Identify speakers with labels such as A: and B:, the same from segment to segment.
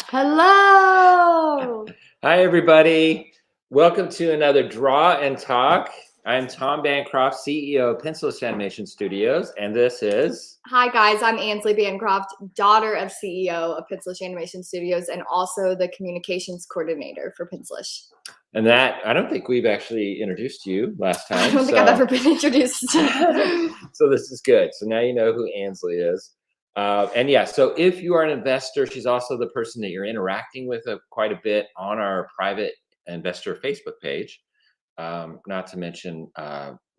A: Hello.
B: Hi, everybody. Welcome to another Draw and Talk. I'm Tom Bancroft, CEO of Pencilish Animation Studios, and this is...
A: Hi, guys. I'm Ansley Bancroft, daughter of CEO of Pencilish Animation Studios and also the communications coordinator for Pencilish.
B: And that, I don't think we've actually introduced you last time.
A: I don't think I've ever been introduced.
B: So this is good. So now you know who Ansley is. And yeah, so if you are an investor, she's also the person that you're interacting with quite a bit on our private investor Facebook page. Not to mention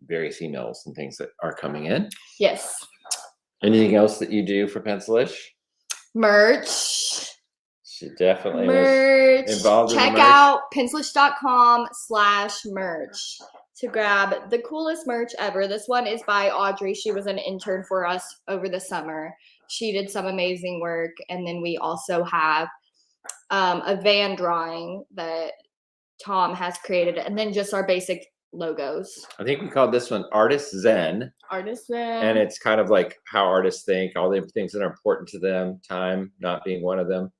B: various emails and things that are coming in.
A: Yes.
B: Anything else that you do for Pencilish?
A: Merch.
B: She definitely
A: Merch.
B: was involved in the
A: Check
B: merch.
A: out pencilish.com/merch to grab the coolest merch ever. This one is by Audrey. She was an intern for us over the summer. She did some amazing work. And then we also have a van drawing that Tom has created, and then just our basic logos.
B: I think we called this one Artist Zen.
A: Artist Zen.
B: And it's kind of like how artists think, all the things that are important to them, time not being one of them.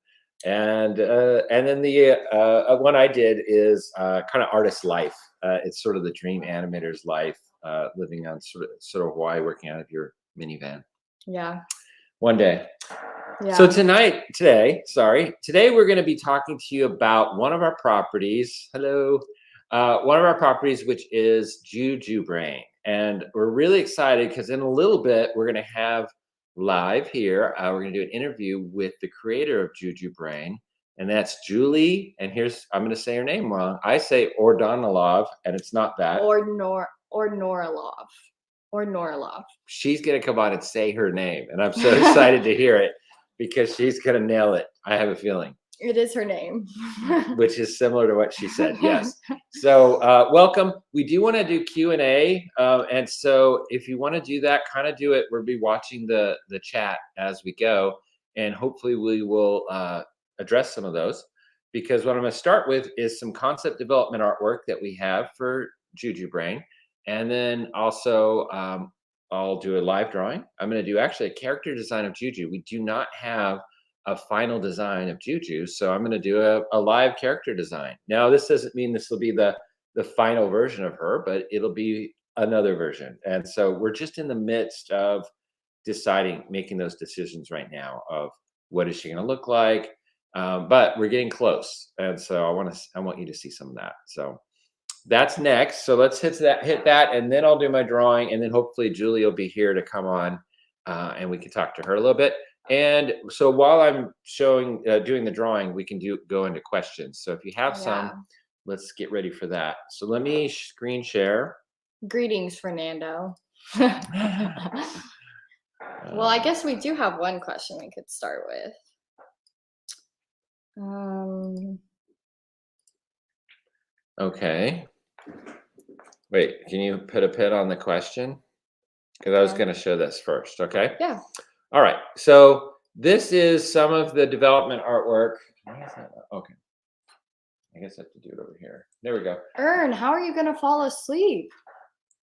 B: And then the one I did is kind of artist life. It's sort of the dream animator's life, living on sort of Hawaii, working out of your minivan.
A: Yeah.
B: One day.
A: Yeah.
B: So today we're going to be talking to you about one of our properties. Hello. One of our properties, which is Juju Brain. And we're really excited because in a little bit, we're going to have live here, we're going to do an interview with the creator of Juju Brain. And that's Julie. And I'm going to say her name wrong. I say Odnoralov, and it's not that.
A: Odnoralov.
B: She's going to come on and say her name. And I'm so excited to hear it because she's going to nail it. I have a feeling.
A: It is her name.
B: Which is similar to what she said, yes. So welcome. We do want to do Q&A. And so if you want to do that, kind of do it. We'll be watching the chat as we go. And hopefully we will address some of those. Because what I'm going to start with is some concept development artwork that we have for Juju Brain. And then also I'll do a live drawing. I'm going to do actually a character design of Juju. We do not have a final design of Juju, so I'm going to do a live character design. Now, this doesn't mean this will be the final version of her, but it'll be another version. And so we're just in the midst of making those decisions right now of what is she going to look like. But we're getting close, and so I want you to see some of that. So that's next. So let's hit that, and then I'll do my drawing, and then hopefully Julie will be here to come on, and we can talk to her a little bit. And so while I'm doing the drawing, we can go into questions. So if you have some, let's get ready for that. So let me screen share.
A: Greetings, Fernando. Well, I guess we do have one question we could start with.
B: Okay. Wait, can you put a pin on the question? Because I was going to show this first, okay?
A: Yeah.
B: All right, so this is some of the development artwork. Okay, I guess I have to do it over here. There we go.
A: Ern, how are you going to fall asleep?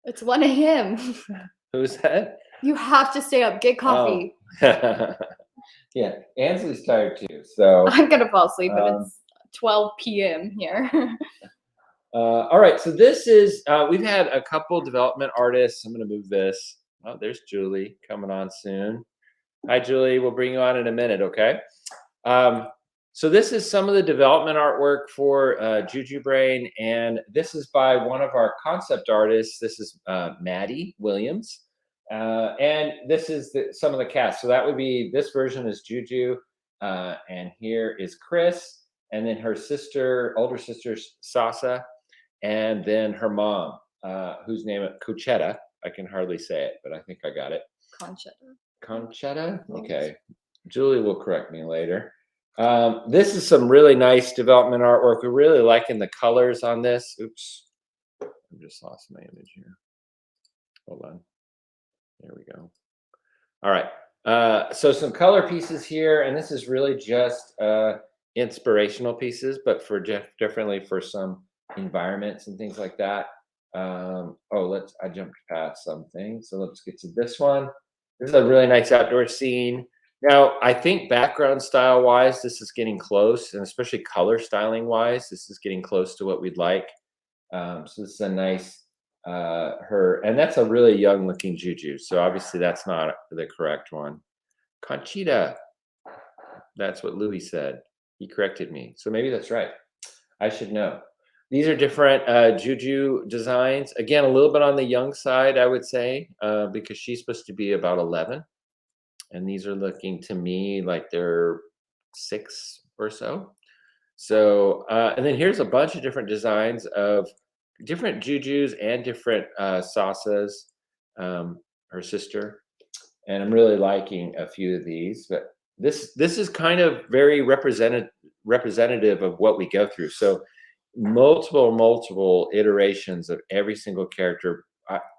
A: It's 1 a.m.
B: Who's that?
A: You have to stay up. Get coffee.
B: Oh. Yeah, Ansley's tired too, so.
A: I'm going to fall asleep, but it's 12 p.m. here.
B: All right, so this is, we've had a couple development artists. I'm going to move this. Oh, there's Julie coming on soon. Hi, Julie. We'll bring you on in a minute, okay? So this is some of the development artwork for Juju Brain, and this is by one of our concept artists. This is Maddie Williams, and this is some of the cast. So that would be, this version is Juju, and here is Chris, and then her older sister, Sasa, and then her mom, whose name is Cuchetta. I can hardly say it, but I think I got it. Conchetta? Okay. Julie will correct me later. This is some really nice development artwork. We're really liking the colors on this. Oops. I just lost my image here. Hold on. There we go. All right. So some color pieces here, and this is really just inspirational pieces, but for differently for some environments and things like that. I jumped past something. So let's get to this one. This is a really nice outdoor scene Now, I think background style wise, this is getting close, and especially color styling wise, this is getting close to what we'd like. So this is a nice her, and that's a really young looking Juju. So obviously that's not the correct one. Conchita. That's what Louis said. He corrected me. So maybe that's right. I should know. These are different Juju designs. Again, a little bit on the young side, I would say, because she's supposed to be about 11. And these are looking to me like they're 6 or so. So, and then here's a bunch of different designs of different Jujus and different Sasas, her sister. And I'm really liking a few of these. But this is kind of very representative of what we go through. So multiple iterations of every single character.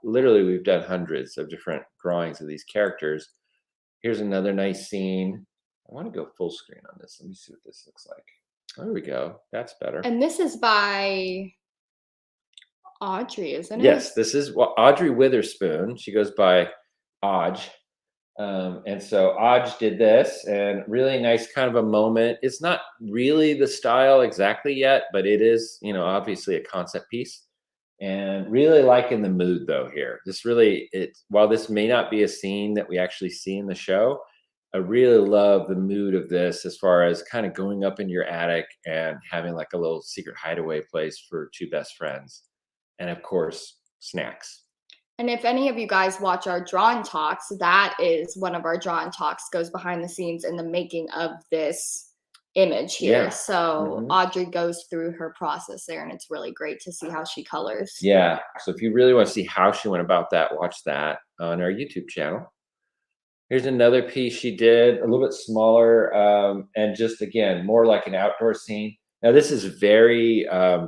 B: Literally, we've done hundreds of different drawings of these characters. Here's another nice scene. I want to go full screen on this. Let me see what this looks like. There we go. That's better.
A: And this is by Audrey, isn't it?
B: Yes, this is Audrey Witherspoon. She goes by Oj. And so Oj did this, and really nice kind of a moment. It's not really the style exactly yet, but it is, obviously a concept piece. And really liking the mood though here. While this may not be a scene that we actually see in the show, I really love the mood of this as far as kind of going up in your attic and having like a little secret hideaway place for two best friends. And of course, snacks.
A: And if any of you guys watch our drawing talks, that is one of our drawing talks, goes behind the scenes in the making of this image here.
B: Yeah.
A: So Audrey goes through her process there, and it's really great to see how she colors.
B: Yeah. So if you really want to see how she went about that, watch that on our YouTube channel. Here's another piece she did, a little bit smaller, and just again more like an outdoor scene. Now this is very now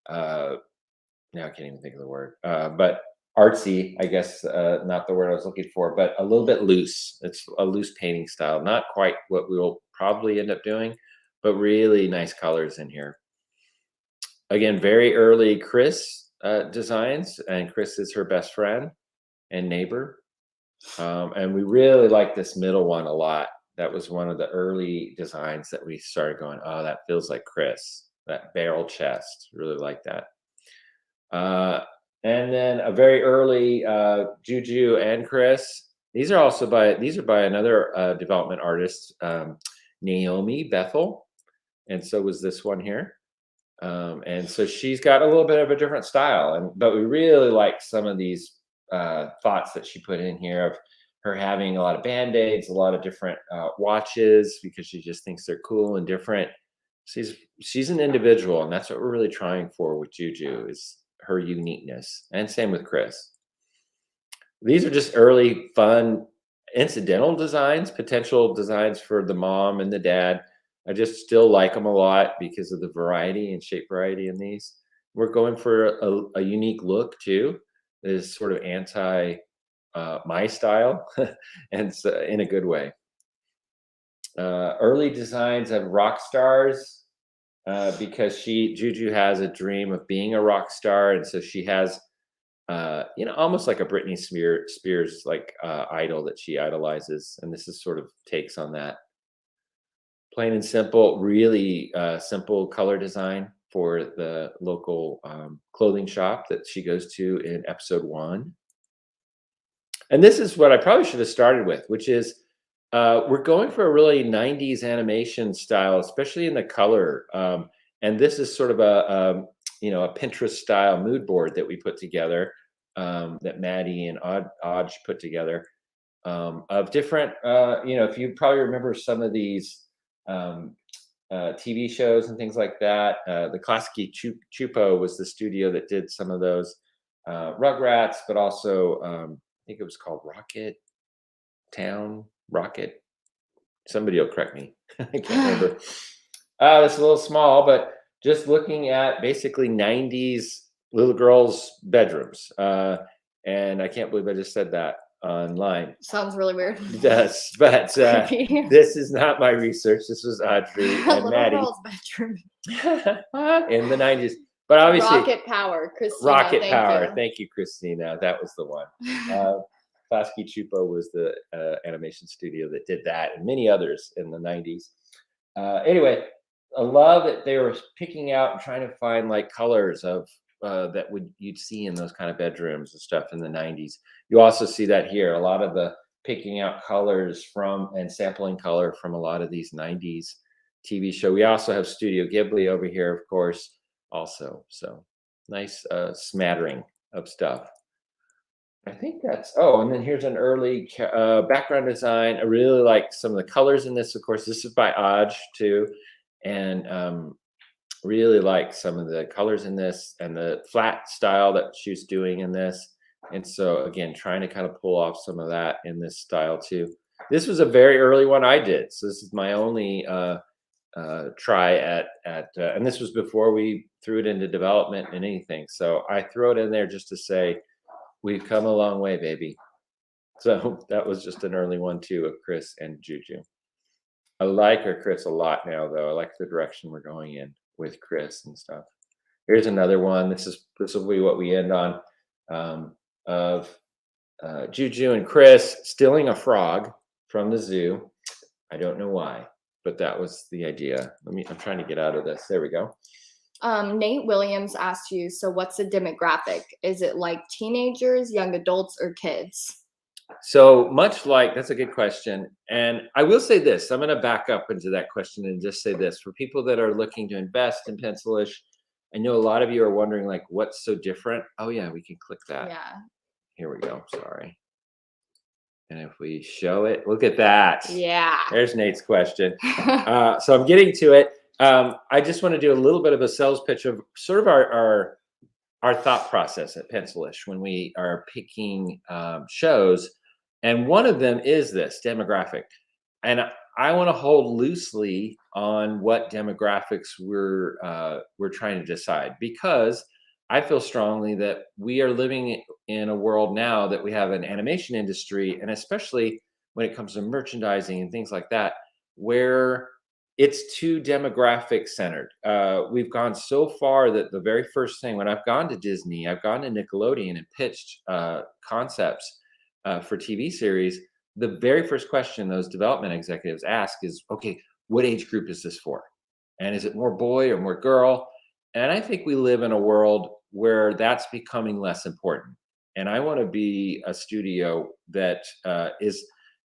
B: I can't even think of the word, but artsy, I guess, not the word I was looking for, but a little bit loose. It's a loose painting style, not quite what we will probably end up doing, but really nice colors in here. Again, very early Chris designs, and Chris is her best friend and neighbor. And we really like this middle one a lot. That was one of the early designs that we started going, oh, that feels like Chris, that barrel chest. Really like that. And then a very early Juju and Chris. These are by another development artist, Naomi Bethel. And so was this one here. And so she's got a little bit of a different style. But we really like some of these thoughts that she put in here of her having a lot of Band-Aids, a lot of different watches, because she just thinks they're cool and different. She's an individual, and that's what we're really trying for with Juju, is her uniqueness. And same with Chris. These are just early fun incidental designs, potential designs for the mom and the dad. I just still like them a lot because of the variety and shape variety in these. We're going for a unique look too. That is sort of anti my style, and so in a good way. Early designs of rock stars, because Juju has a dream of being a rock star, and so she has, almost like a Britney Spears like idol that she idolizes, and this is sort of takes on that. Plain and simple, really simple color design for the local clothing shop that she goes to in episode 1. And this is what I probably should have started with, which is we're going for a really 90s animation style, especially in the color. And this is sort of a Pinterest style mood board that we put together, that Maddie and Oj put together, of different, if you probably remember some of these TV shows and things like that. The Klasky Chupo was the studio that did some of those Rugrats, but also I think it was called Rocket. Somebody will correct me. I can't remember. It's a little small, but just looking at basically 90s little girls' bedrooms. And I can't believe I just said that online.
A: Sounds really weird.
B: It does, but this is not my research. This was Audrey and Maddie.
A: Little girl's bedroom.
B: In the 90s. But obviously,
A: Rocket Power, Christina.
B: Rocket Power. Thank you, Christina. That was the one. Klasky Chupo was the animation studio that did that, and many others in the 90s. Anyway, I love that they were picking out and trying to find like colors of that you'd see in those kind of bedrooms and stuff in the 90s. You also see that here, a lot of the picking out colors from and sampling color from a lot of these 90s TV show. We also have Studio Ghibli over here, of course, also. So nice smattering of stuff. I think that's, oh, and then here's an early background design. I really like some of the colors in this. Of course, this is by Odge too. And really like some of the colors in this and the flat style that she's doing in this. And so again, trying to kind of pull off some of that in this style too. This was a very early one I did. So this is my only try at and this was before we threw it into development and anything. So I throw it in there just to say, we've come a long way, baby. So that was just an early one too of Chris and Juju. I like her Chris a lot now, though. I like the direction we're going in with Chris and stuff. Here's another one. This will be what we end on of Juju and Chris stealing a frog from the zoo. I don't know why, but that was the idea. I'm trying to get out of this. There we go.
A: Nate Williams asked you, so what's the demographic? Is it like teenagers, young adults, or kids?
B: So much like, that's a good question. And I will say this, I'm going to back up into that question and just say this. For people that are looking to invest in Pencilish, I know a lot of you are wondering, like, what's so different? Oh, yeah, we can click that.
A: Yeah.
B: Here we go. Sorry. And if we show it, look at that.
A: Yeah.
B: There's Nate's question. So I'm getting to it. I just want to do a little bit of a sales pitch of sort of our thought process at Pencilish when we are picking shows. And one of them is this demographic. And I want to hold loosely on what demographics we're trying to decide, because I feel strongly that we are living in a world now that we have an animation industry, and especially when it comes to merchandising and things like that, where it's too demographic centered. We've gone so far that the very first thing, when I've gone to Disney, I've gone to Nickelodeon and pitched concepts for TV series, the very first question those development executives ask is, okay, what age group is this for? And is it more boy or more girl? And I think we live in a world where that's becoming less important. And I want to be a studio that is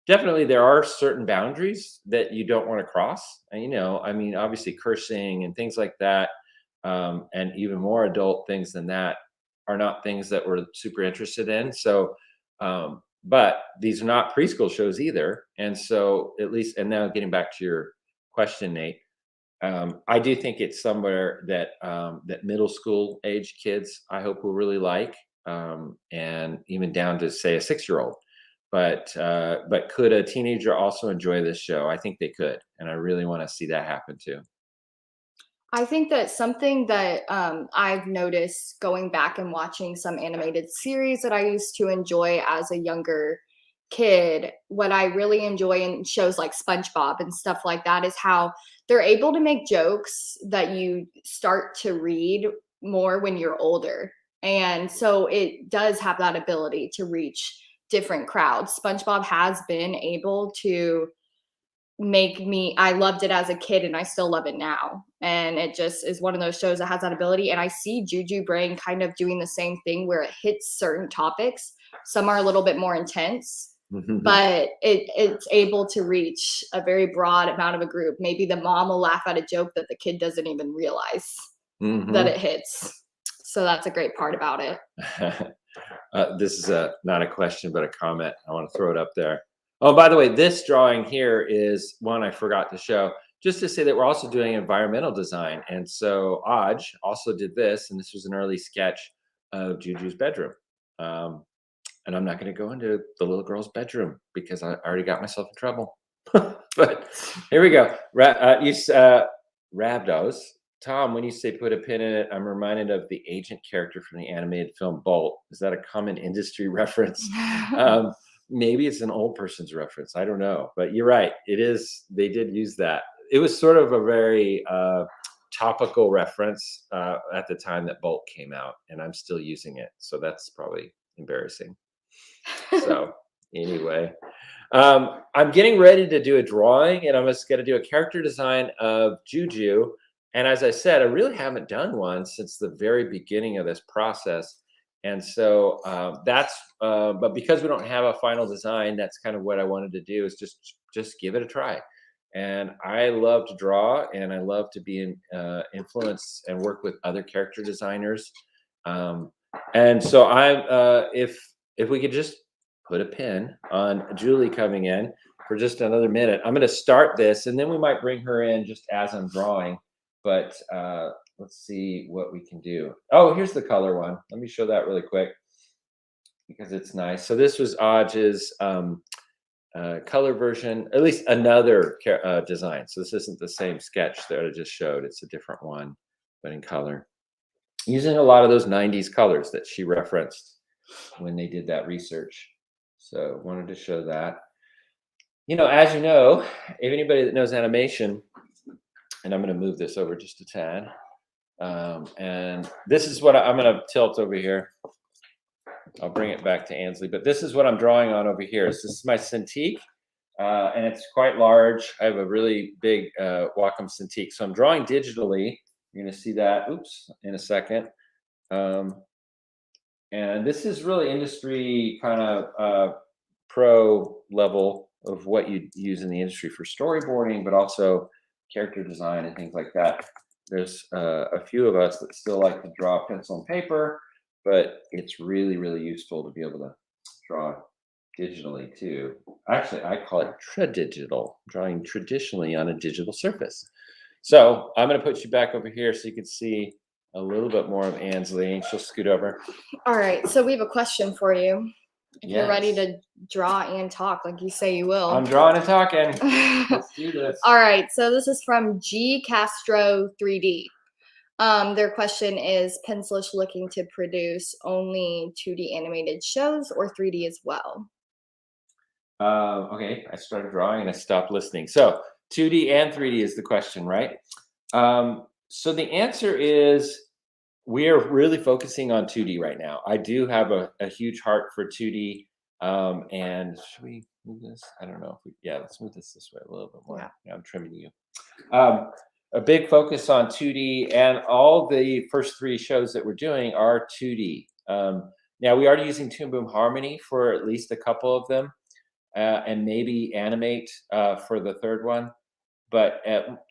B: definitely, there are certain boundaries that you don't want to cross. And, I mean, obviously cursing and things like that, and even more adult things than that are not things that we're super interested in. So, but these are not preschool shows either. And so at least, and now getting back to your question, Nate, I do think it's somewhere that that middle school age kids, I hope, will really like, and even down to, say, a 6-year-old. But could a teenager also enjoy this show? I think they could, and I really want to see that happen too.
A: I think that something that I've noticed going back and watching some animated series that I used to enjoy as a younger kid, what I really enjoy in shows like SpongeBob and stuff like that is how they're able to make jokes that you start to read more when you're older. And so it does have that ability to reach different crowds. SpongeBob has been able to I loved it as a kid and I still love it now. And it just is one of those shows that has that ability. And I see Juju Brain kind of doing the same thing where it hits certain topics. Some are a little bit more intense, but it's able to reach a very broad amount of a group. Maybe the mom will laugh at a joke that the kid doesn't even realize that it hits. So that's a great part about it.
B: This is not a question, but a comment. I want to throw it up there. Oh, by the way, this drawing here is one I forgot to show, just to say that we're also doing environmental design. And so Odge also did this, and this was an early sketch of Juju's bedroom. And I'm not going to go into the little girl's bedroom because I already got myself in trouble. But here we go. Ravdos. Tom, when you say put a pin in it, I'm reminded of the agent character from the animated film Bolt. Is that a common industry reference? Maybe it's an old person's reference. I don't know. But you're right. It is. They did use that. It was sort of a very topical reference at the time that Bolt came out, and I'm still using it. So that's probably embarrassing. So Anyway, I'm getting ready to do a drawing, and I'm just going to do a character design of Juju. And as I said, I really haven't done one since the very beginning of this process. And so but because we don't have a final design, that's kind of what I wanted to do, is just give it a try. And I love to draw, and I love to be influence and work with other character designers. And so if we could just put a pin on Julie coming in for just another minute. I'm going to start this, and then we might bring her in just as I'm drawing. But let's see what we can do. Oh, here's the color one. Let me show that really quick because it's nice. So this was Aj's color version, at least another design. So this isn't the same sketch that I just showed. It's a different one, but in color. Using a lot of those 90s colors that she referenced when they did that research. So wanted to show that. As you know, if anybody that knows animation, and I'm going to move this over just a tad. And this is what I'm going to tilt over here. I'll bring it back to Ansley, but this is what I'm drawing on over here. So this is my Cintiq, and it's quite large. I have a really big Wacom Cintiq. So I'm drawing digitally. You're going to see that, in a second. And this is really industry kind of pro level of what you use in the industry for storyboarding, but also character design and things like that. There's a few of us that still like to draw pencil and paper, but it's really, really useful to be able to draw digitally too. Actually, I call it tradigital, drawing traditionally on a digital surface. So I'm going to put you back over here so you can see a little bit more of Ansley. She'll scoot over.
A: All right, so we have a question for you. If
B: Yes.
A: you're ready to draw and talk like you say you will.
B: I'm drawing and talking. Let's do this.
A: All right, so this is from G Castro 3D. Their question is, Pencilish looking to produce only 2D animated shows or 3D as well?
B: Okay, I started drawing and I stopped listening. So 2D and 3D is the question, right? So the answer is we are really focusing on 2D right now. I do have a huge heart for 2D. And should we move this? I don't know. Let's move this way a little bit more. Yeah, I'm trimming you. A big focus on 2D, and all the first 3 shows that we're doing are 2D. Now we are using Toon Boom Harmony for at least a couple of them, and maybe Animate for the third one. But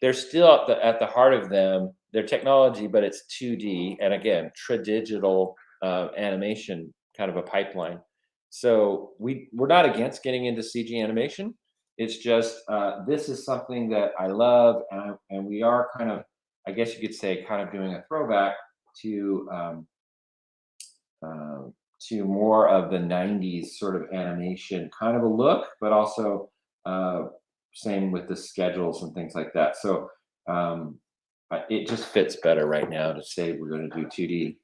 B: they're still at the heart of them. Their technology, but it's 2D, and again, tradigital animation, kind of a pipeline. So we're not against getting into CG animation. It's just this is something that I love, and we are kind of, I guess you could say, kind of doing a throwback to more of the 90s sort of animation kind of a look, but also same with the schedules and things like that. So it just fits better right now to say we're going to do 2D.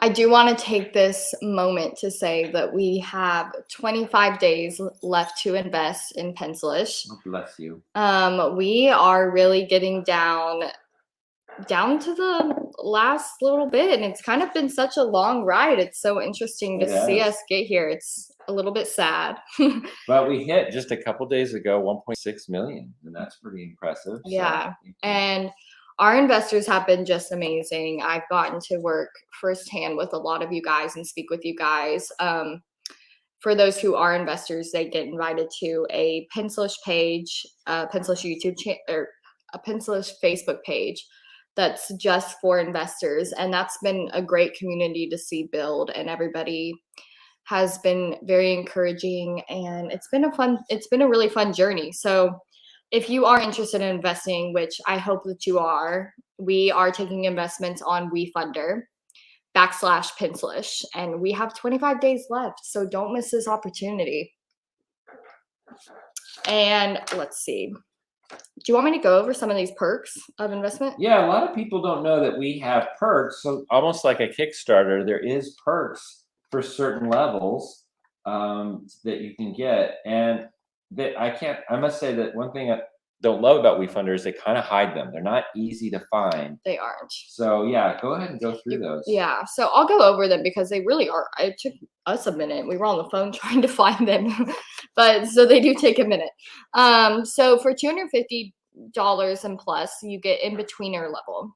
A: I do want to take this moment to say that we have 25 days left to invest in Pencilish.
B: Oh, bless you.
A: We are really getting down to the last little bit, and it's kind of been such a long ride. It's so interesting to see us get here. It's a little bit sad.
B: But we hit just a couple days ago 1.6 million, and that's pretty impressive.
A: Yeah, and our investors have been just amazing. I've gotten to work firsthand with a lot of you guys and speak with you guys. For those who are investors, they get invited to a Pencilish page, Pencilish YouTube channel, or a Pencilish Facebook page that's just for investors. And that's been a great community to see build, and everybody has been very encouraging, and it's been a really fun journey. So if you are interested in investing, which I hope that you are, we are taking investments on WeFunder /Pencilish, and we have 25 days left. So don't miss this opportunity. And let's see. Do you want me to go over some of these perks of investment?
B: Yeah, a lot of people don't know that we have perks. So almost like a Kickstarter, there is perks for certain levels that you can get. And that I must say that one thing don't love about WeFunder is they kind of hide them. They're not easy to find.
A: They aren't.
B: So yeah, go ahead and go through those.
A: Yeah, so I'll go over them because they really are. It took us a minute. We were on the phone trying to find them, but so they do take a minute. So for $250 and plus, you get in-betweener level.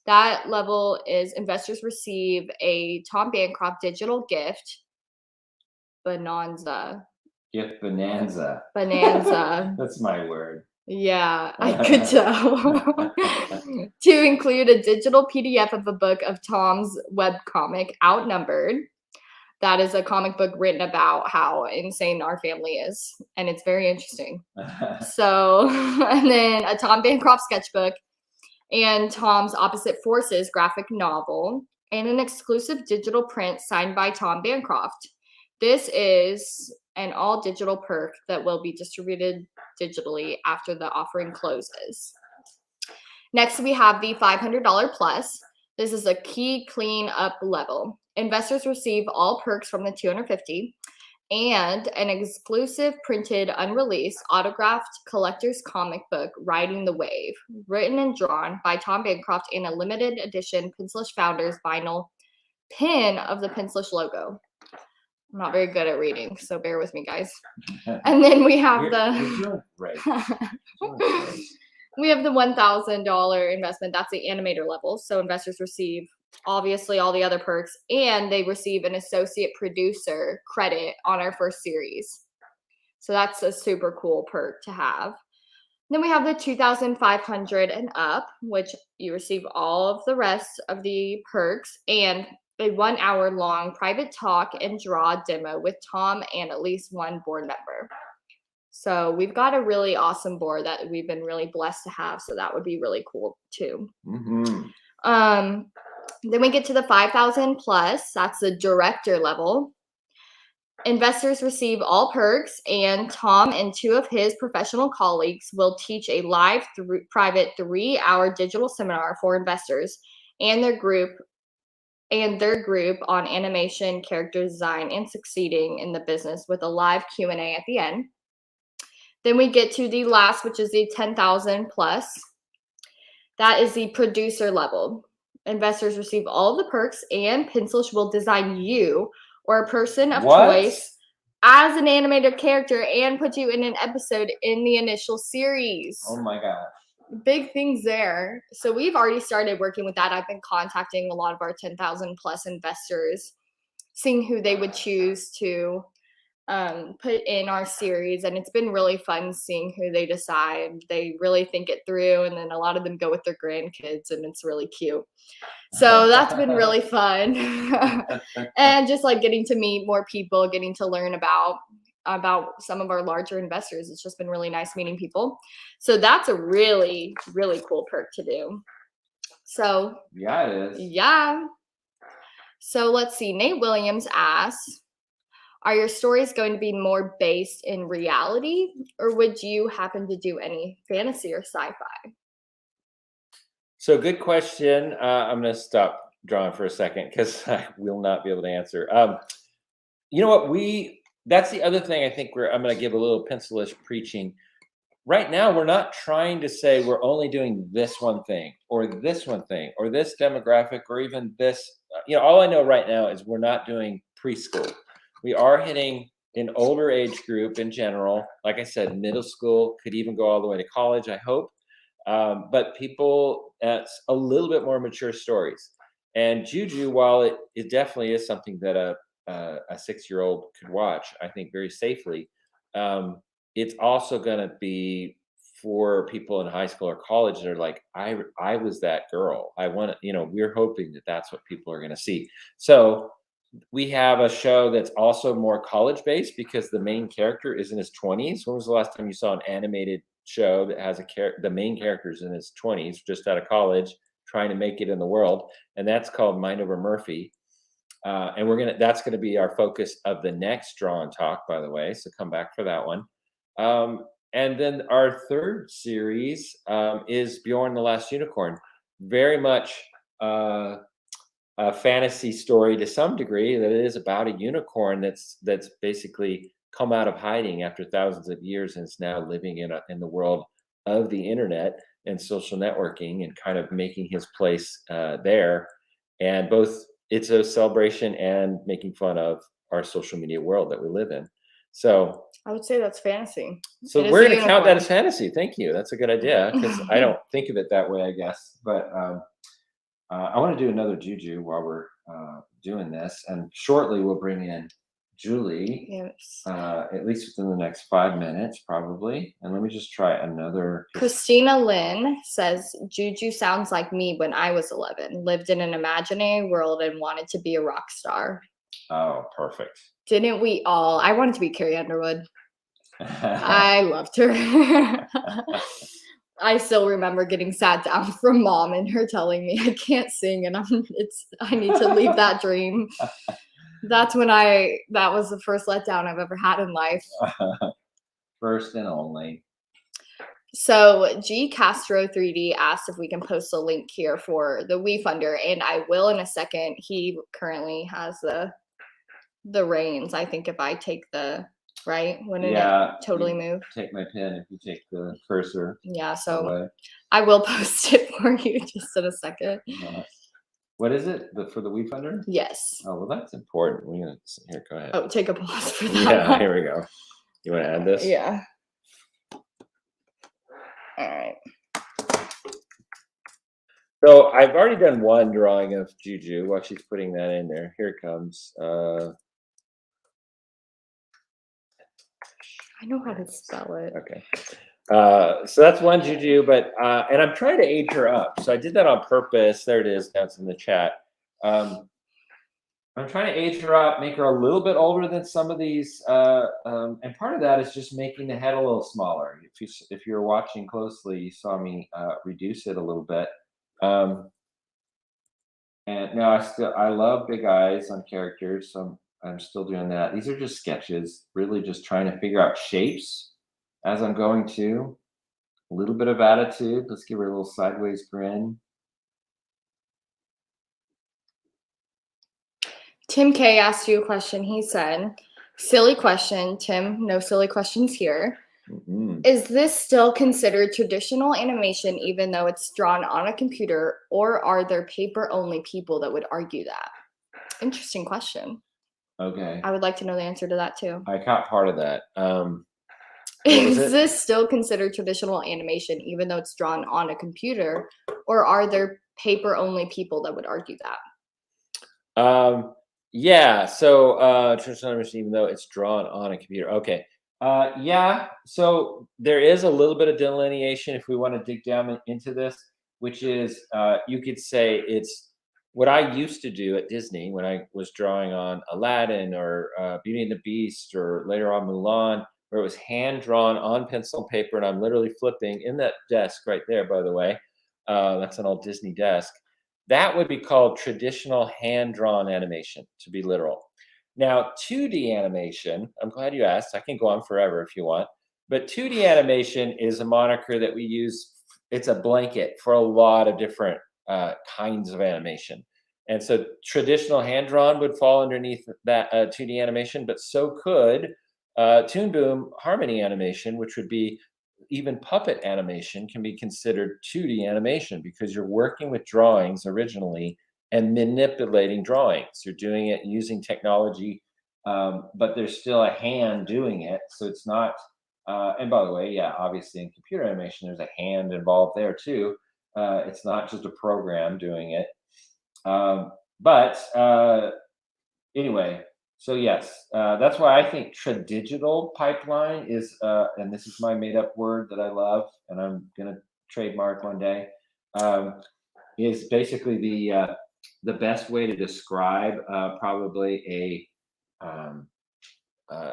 A: That level is investors receive a Tom Bancroft digital gift bonanza.
B: Gift bonanza.
A: Bonanza.
B: That's my word.
A: Yeah, I could tell. To include a digital PDF of a book of Tom's webcomic, Outnumbered. That is a comic book written about how insane our family is, and it's very interesting. So, and then a Tom Bancroft sketchbook, and Tom's Opposite Forces graphic novel, and an exclusive digital print signed by Tom Bancroft. This is an all digital perk that will be distributed digitally after the offering closes. Next, we have the $500 plus. This is a key clean up level. Investors receive all perks from the 250 and an exclusive printed unreleased autographed collector's comic book, Riding the Wave, written and drawn by Tom Bancroft in a limited edition Pencilish Founders vinyl pin of the Pencilish logo. I'm not very good at reading, so bear with me, guys. And then we have we have the $1,000 investment. That's the animator level. So investors receive obviously all the other perks, and they receive an associate producer credit on our first series. So that's a super cool perk to have. Then we have the 2,500 and up, which you receive all of the rest of the perks and a 1 hour long private talk and draw demo with Tom and at least one board member. So we've got a really awesome board that we've been really blessed to have. So that would be really cool too. Mm-hmm. Then we get to the 5,000 plus. That's the director level. Investors receive all perks, and Tom and two of his professional colleagues will teach a live private 3 hour digital seminar for investors and their group on animation, character design, and succeeding in the business with a live Q&A at the end. Then we get to the last, which is the 10,000 plus. That is the producer level. Investors receive all of the perks, and Pencilish will design you or a person of choice as an animated character and put you in an episode in the initial series.
B: Oh my gosh.
A: Big things there. So we've already started working with that. I've been contacting a lot of our 10,000 plus investors, seeing who they would choose to put in our series, and it's been really fun seeing who they decide. They really think it through, and then a lot of them go with their grandkids, and it's really cute. So that's been really fun. And just like getting to meet more people, getting to learn about some of our larger investors. It's just been really nice meeting people. So that's a really, really cool perk to do. So
B: yeah, it is.
A: Yeah. So let's see. Nate Williams asks, are your stories going to be more based in reality, or would you happen to do any fantasy or sci-fi?
B: So good question. I'm going to stop drawing for a second because I will not be able to answer. You know what? That's the other thing I think I'm going to give a little Pencilish preaching. Right now, we're not trying to say we're only doing this one thing or this one thing or this demographic or even this. All I know right now is we're not doing preschool. We are hitting an older age group in general. Like I said, middle school, could even go all the way to college, I hope. But people, that's a little bit more mature stories. And Juju, while it definitely is something that a 6-year-old could watch, I think very safely, it's also going to be for people in high school or college that are like, I was that girl. I want to, we're hoping that that's what people are going to see. So we have a show that's also more college based because the main character is in his 20s. When was the last time you saw an animated show that has the main character's in his 20s, just out of college, trying to make it in the world? And that's called Mind Over Murphy. And that's gonna be our focus of the next Draw and Talk, by the way. So come back for that one. And then our third series is Bjorn the Last Unicorn. Very much a fantasy story to some degree, that it is about a unicorn that's basically come out of hiding after thousands of years and is now living in the world of the internet and social networking and kind of making his place there. And both it's a celebration and making fun of our social media world that we live in. So
A: I would say that's fantasy.
B: so
A: It is
B: we're
A: a
B: going to count that
A: unicorn.
B: as fantasy. Thank you. That's a good idea because I don't think of it that way, I guess. But I want to do another juju while we're doing this, and shortly we'll bring in Julie.
A: Yes.
B: At least within the next 5 minutes, probably. And let me just try another.
A: Christina Lynn says, Juju sounds like me when I was 11, lived in an imaginary world and wanted to be a rock star.
B: Oh, perfect.
A: Didn't we all? I wanted to be Carrie Underwood. I loved her. I still remember getting sat down from mom and her telling me I can't sing and I need to leave that dream. That's when that was the first letdown I've ever had in life.
B: First and only.
A: So G Castro 3D asked if we can post a link here for the WeFunder, and I will in a second. He currently has the reins. I think if I take the right, wouldn't it totally move?
B: Take my pen if you take the cursor.
A: Yeah, so
B: away.
A: I will post it for you just in a second.
B: What is it for the WeFunder?
A: Yes.
B: Oh well, that's important. We're gonna here. Go ahead.
A: Oh, take a pause for that.
B: Yeah, here we go. You want to add this?
A: Yeah. All right.
B: So I've already done one drawing of Juju while she's putting that in there. Here it comes.
A: I know how to spell it.
B: Okay. So that's one Juju, but and I'm trying to age her up. So I did that on purpose. There it is. That's in the chat. I'm trying to age her up, make her a little bit older than some of these, and part of that is just making the head a little smaller. If you're watching closely, you saw me reduce it a little bit. And no, I love big eyes on characters, so I'm still doing that. These are just sketches, really just trying to figure out shapes as I'm going to. A little bit of attitude. Let's give her a little sideways grin.
A: Tim K asked you a question. He said, silly question, Tim, no silly questions here.
B: Mm-hmm.
A: Is this still considered traditional animation even though it's drawn on a computer, or are there paper-only people that would argue that? Interesting question.
B: Okay.
A: I would like to know the answer to that too.
B: I caught part of that.
A: Is this still considered traditional animation even though it's drawn on a computer, or are there paper-only people that would argue that?
B: Yeah, so traditional animation, even though it's drawn on a computer. Okay. Yeah, so there is a little bit of delineation if we want to dig down into this, which is you could say it's what I used to do at Disney when I was drawing on Aladdin or Beauty and the Beast or later on Mulan, where it was hand drawn on pencil and paper, and I'm literally flipping in that desk right there, by the way. That's an old Disney desk. That would be called traditional hand-drawn animation, to be literal. Now, 2D animation, I'm glad you asked. I can go on forever if you want. But 2D animation is a moniker that we use. It's a blanket for a lot of different kinds of animation. And so traditional hand-drawn would fall underneath that 2D animation, but so could Toon Boom Harmony animation, which would be even puppet animation can be considered 2D animation because you're working with drawings originally and manipulating drawings. You're doing it using technology, but there's still a hand doing it. So it's not, and by the way, yeah, obviously in computer animation, there's a hand involved there too. It's not just a program doing it. Anyway, so yes, that's why I think tradigital pipeline is, and this is my made-up word that I love, and I'm gonna trademark one day, is basically the best way to describe probably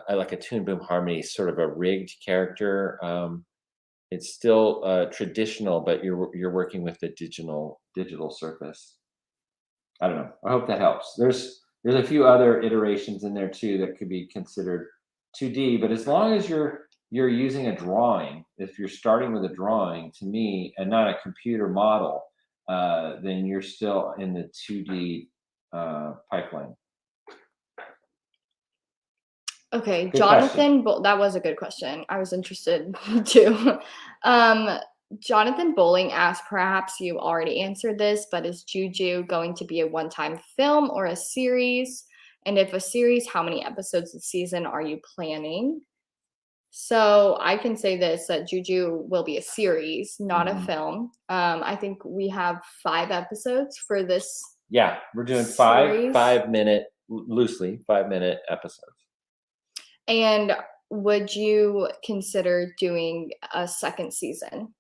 B: like a Toon Boom Harmony, sort of a rigged character. It's still traditional, but you're working with the digital surface. I don't know. I hope that helps. There's a few other iterations in there too that could be considered 2D, but as long as you're using a drawing, if you're starting with a drawing, to me, and not a computer model, then you're still in the 2D pipeline.
A: Okay,
B: Good
A: Jonathan, that was a good question. I was interested too. Jonathan Bowling asked, perhaps you already answered this, but is Juju going to be a one-time film or a series? And if a series, how many episodes a season are you planning? So I can say this, that Juju will be a series, not a film. I think we have 5 episodes for this.
B: Yeah, we're doing
A: series.
B: 5-minute, loosely 5-minute episodes.
A: And would you consider doing a second season?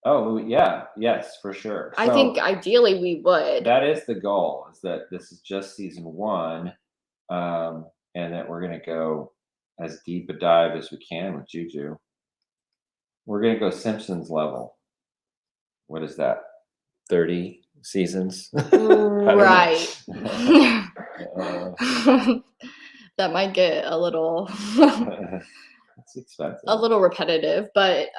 B: Oh, yeah. Yes, for sure.
A: I think ideally we would.
B: That is the goal, is that this is just season 1, and that we're going to go as deep a dive as we can with Juju. We're going to go Simpsons level. What is that? 30 seasons?
A: Right. That might get a little
B: it's expensive.
A: a little repetitive, but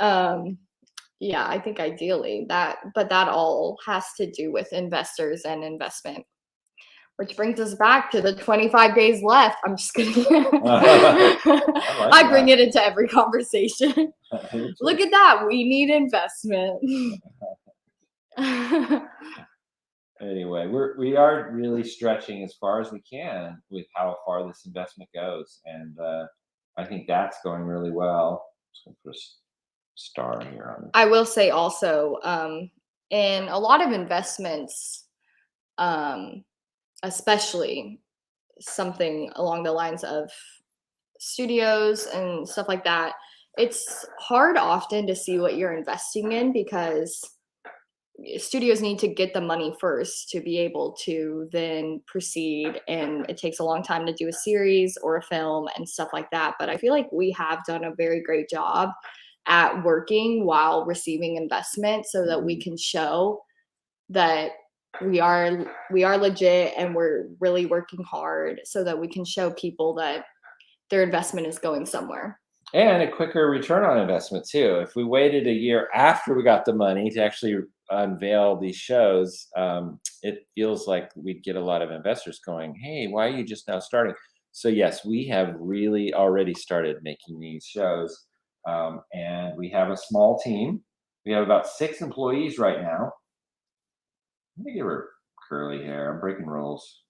A: yeah, I think ideally that all has to do with investors and investment. Which brings us back to the 25 days left. I'm just kidding. I bring it into every conversation. Look at that. We need investment.
B: Anyway, we are really stretching as far as we can with how far this investment goes, and I think that's going really well. Just gonna put a star here on it.
A: I will say also, in a lot of investments, especially something along the lines of studios and stuff like that, it's hard often to see what you're investing in because studios need to get the money first to be able to then proceed, and it takes a long time to do a series or a film and stuff like that. But I feel like we have done a very great job at working while receiving investment so that we can show that we are legit and we're really working hard so that we can show people that their investment is going somewhere.
B: And a quicker return on investment too. If we waited a year after we got the money to actually unveil these shows, it feels like we'd get a lot of investors going, hey, why are you just now starting? So yes, we have really already started making these shows, and we have a small team. We have about 6 employees right now. Let me give her curly hair. I'm breaking rules.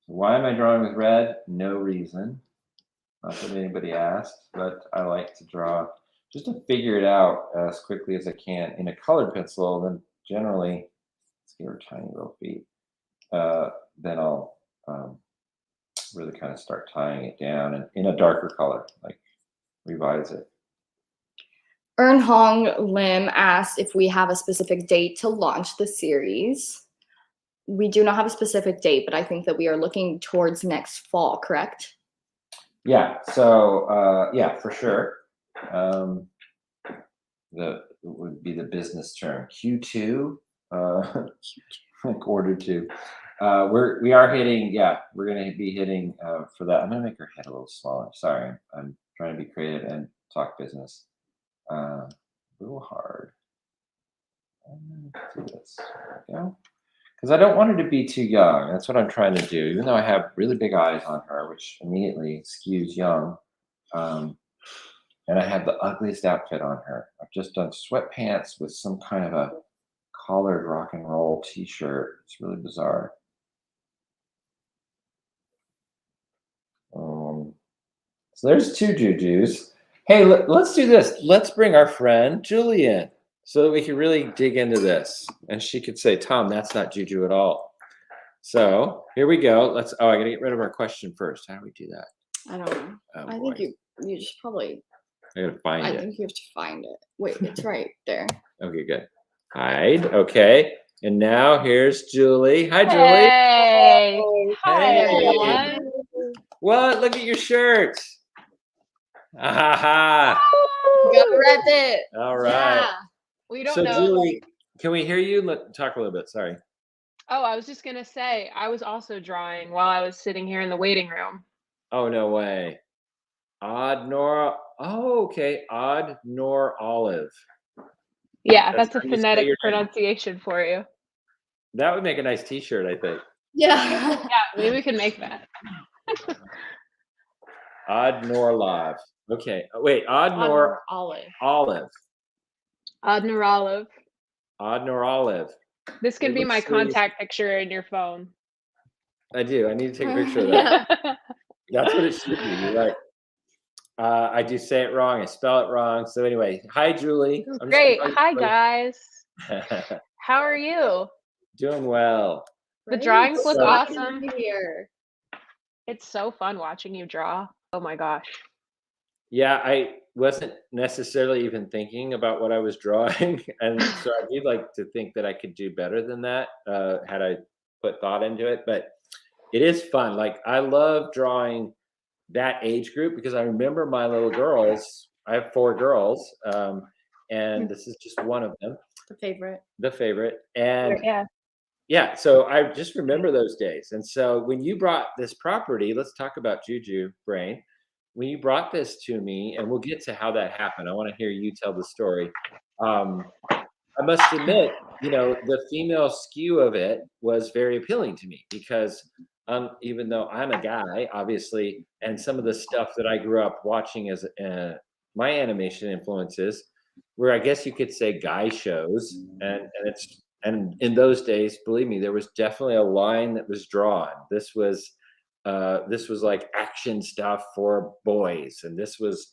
B: Why am I drawing with red? No reason. Not that anybody asked, but I like to draw just to figure it out as quickly as I can in a colored pencil. Then generally, let's give her tiny little feet. Then I'll really kind of start tying it down and in a darker color, like revise it.
A: Earn Hong Lim asked if we have a specific date to launch the series. We do not have a specific date, but I think that we are looking towards next fall, correct?
B: Yeah, so yeah, for sure. The would be the business term Q2, like Q2. We are hitting. Yeah, we're gonna be hitting for that. I'm gonna make her head a little smaller. Sorry, I'm trying to be creative and talk business. A little hard. Let's do this. There we go. Because I don't want her to be too young. That's what I'm trying to do. Even though I have really big eyes on her, which immediately skews young. And I have the ugliest outfit on her. I've just done sweatpants with some kind of a collared rock and roll t-shirt. It's really bizarre. So there's 2 Jujus. Hey, let's do this. Let's bring our friend Julie in so that we can really dig into this. And she could say, Tom, that's not Juju at all. So here we go. I gotta get rid of our question first. How do we do that?
A: I don't know. I think you just probably.
B: I gotta find it.
A: I think you have to find it. Wait, it's right there.
B: Okay, good. Hide. Okay. And now here's Julie. Hi, Julie.
C: Hey. Hi,
B: Hey.
C: everyone.
B: What? Look at your shirt. Ah, ha.
A: You gotta rep it.
B: All right.
A: Yeah.
C: We don't
B: So
C: know.
B: Julie, can we hear you? Talk a little bit. Sorry.
C: Oh, I was just gonna say, I was also drawing while I was sitting here in the waiting room.
B: Oh, no way. Odnoralov. Oh, okay. Odnoralov.
C: Yeah, that's a
B: how you say
C: phonetic
B: your name.
C: pronunciation for you.
B: That would make a nice t-shirt, I think.
A: Yeah.
C: Yeah, maybe we can make that.
B: Odnoralov. Okay. Wait,
A: Olive.
B: Olive.
C: Odnoralov.
B: Odnoralov.
C: This can
B: It
C: be my
B: looks really-
C: contact picture in your phone.
B: I do. I need to take a picture of that. That's what it should be. You're right. I do say it wrong. I spell it wrong. So anyway, hi, Julie. I'm just
C: Great.
B: gonna
C: Hi,
B: call you
C: guys. How are you?
B: Doing well.
C: The drawings look
B: So-
C: awesome.
A: Here.
C: It's so fun watching you draw. Oh my gosh.
B: Yeah, I wasn't necessarily even thinking about what I was drawing, and so I do like to think that I could do better than that had I put thought into it. But it is fun. Like I love drawing that age group because I remember my little girls. I have 4 girls, and this is just one of them,
A: The favorite.
B: the favorite. And
C: Yeah.
B: yeah, so I just remember those days. And so when you brought this property, let's talk about Juju Brain. When you brought this to me, and we'll get to how that happened. I want to hear you tell the story. I must admit, the female skew of it was very appealing to me because even though I'm a guy, obviously, and some of the stuff that I grew up watching as my animation influences were, I guess you could say, guy shows, and in those days, believe me, there was definitely a line that was drawn. This was like action stuff for boys, and this was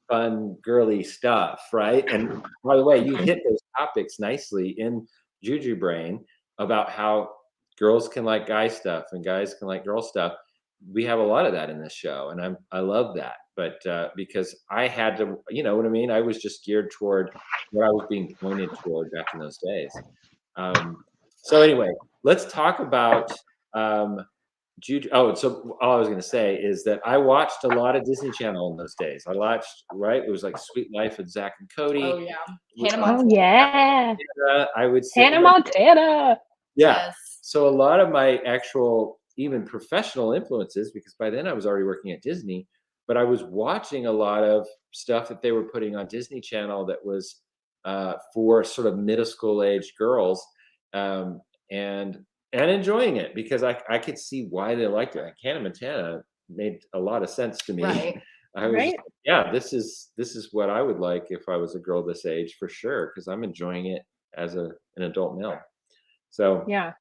B: fun, girly stuff, right? And by the way, you hit those topics nicely in Juju Brain about how girls can like guy stuff and guys can like girl stuff. We have a lot of that in this show, and I love that. But because I had to, you know what I mean? I was just geared toward what I was being pointed toward back in those days. So anyway, let's talk about Juju. Oh, so all I was going to say is that I watched a lot of Disney Channel in those days. I watched, right? It was like Sweet Life of Zach and Cody.
A: Oh yeah.
B: which
A: Hannah
B: I-
C: Oh
A: Montana.
C: yeah.
B: I would say
C: Hannah Montana.
B: Yeah.
A: Yes.
B: So a lot of my actual, even professional influences, because by then I was already working at Disney, but I was watching a lot of stuff that they were putting on Disney Channel that was for sort of middle school age girls, and enjoying it because I could see why they liked it. Like Hannah Montana made a lot of sense to me.
A: Right.
B: I was
C: Right.
B: just like, yeah, this is what I would like if I was a girl this age for sure, because I'm enjoying it as an adult male. So
C: Yeah.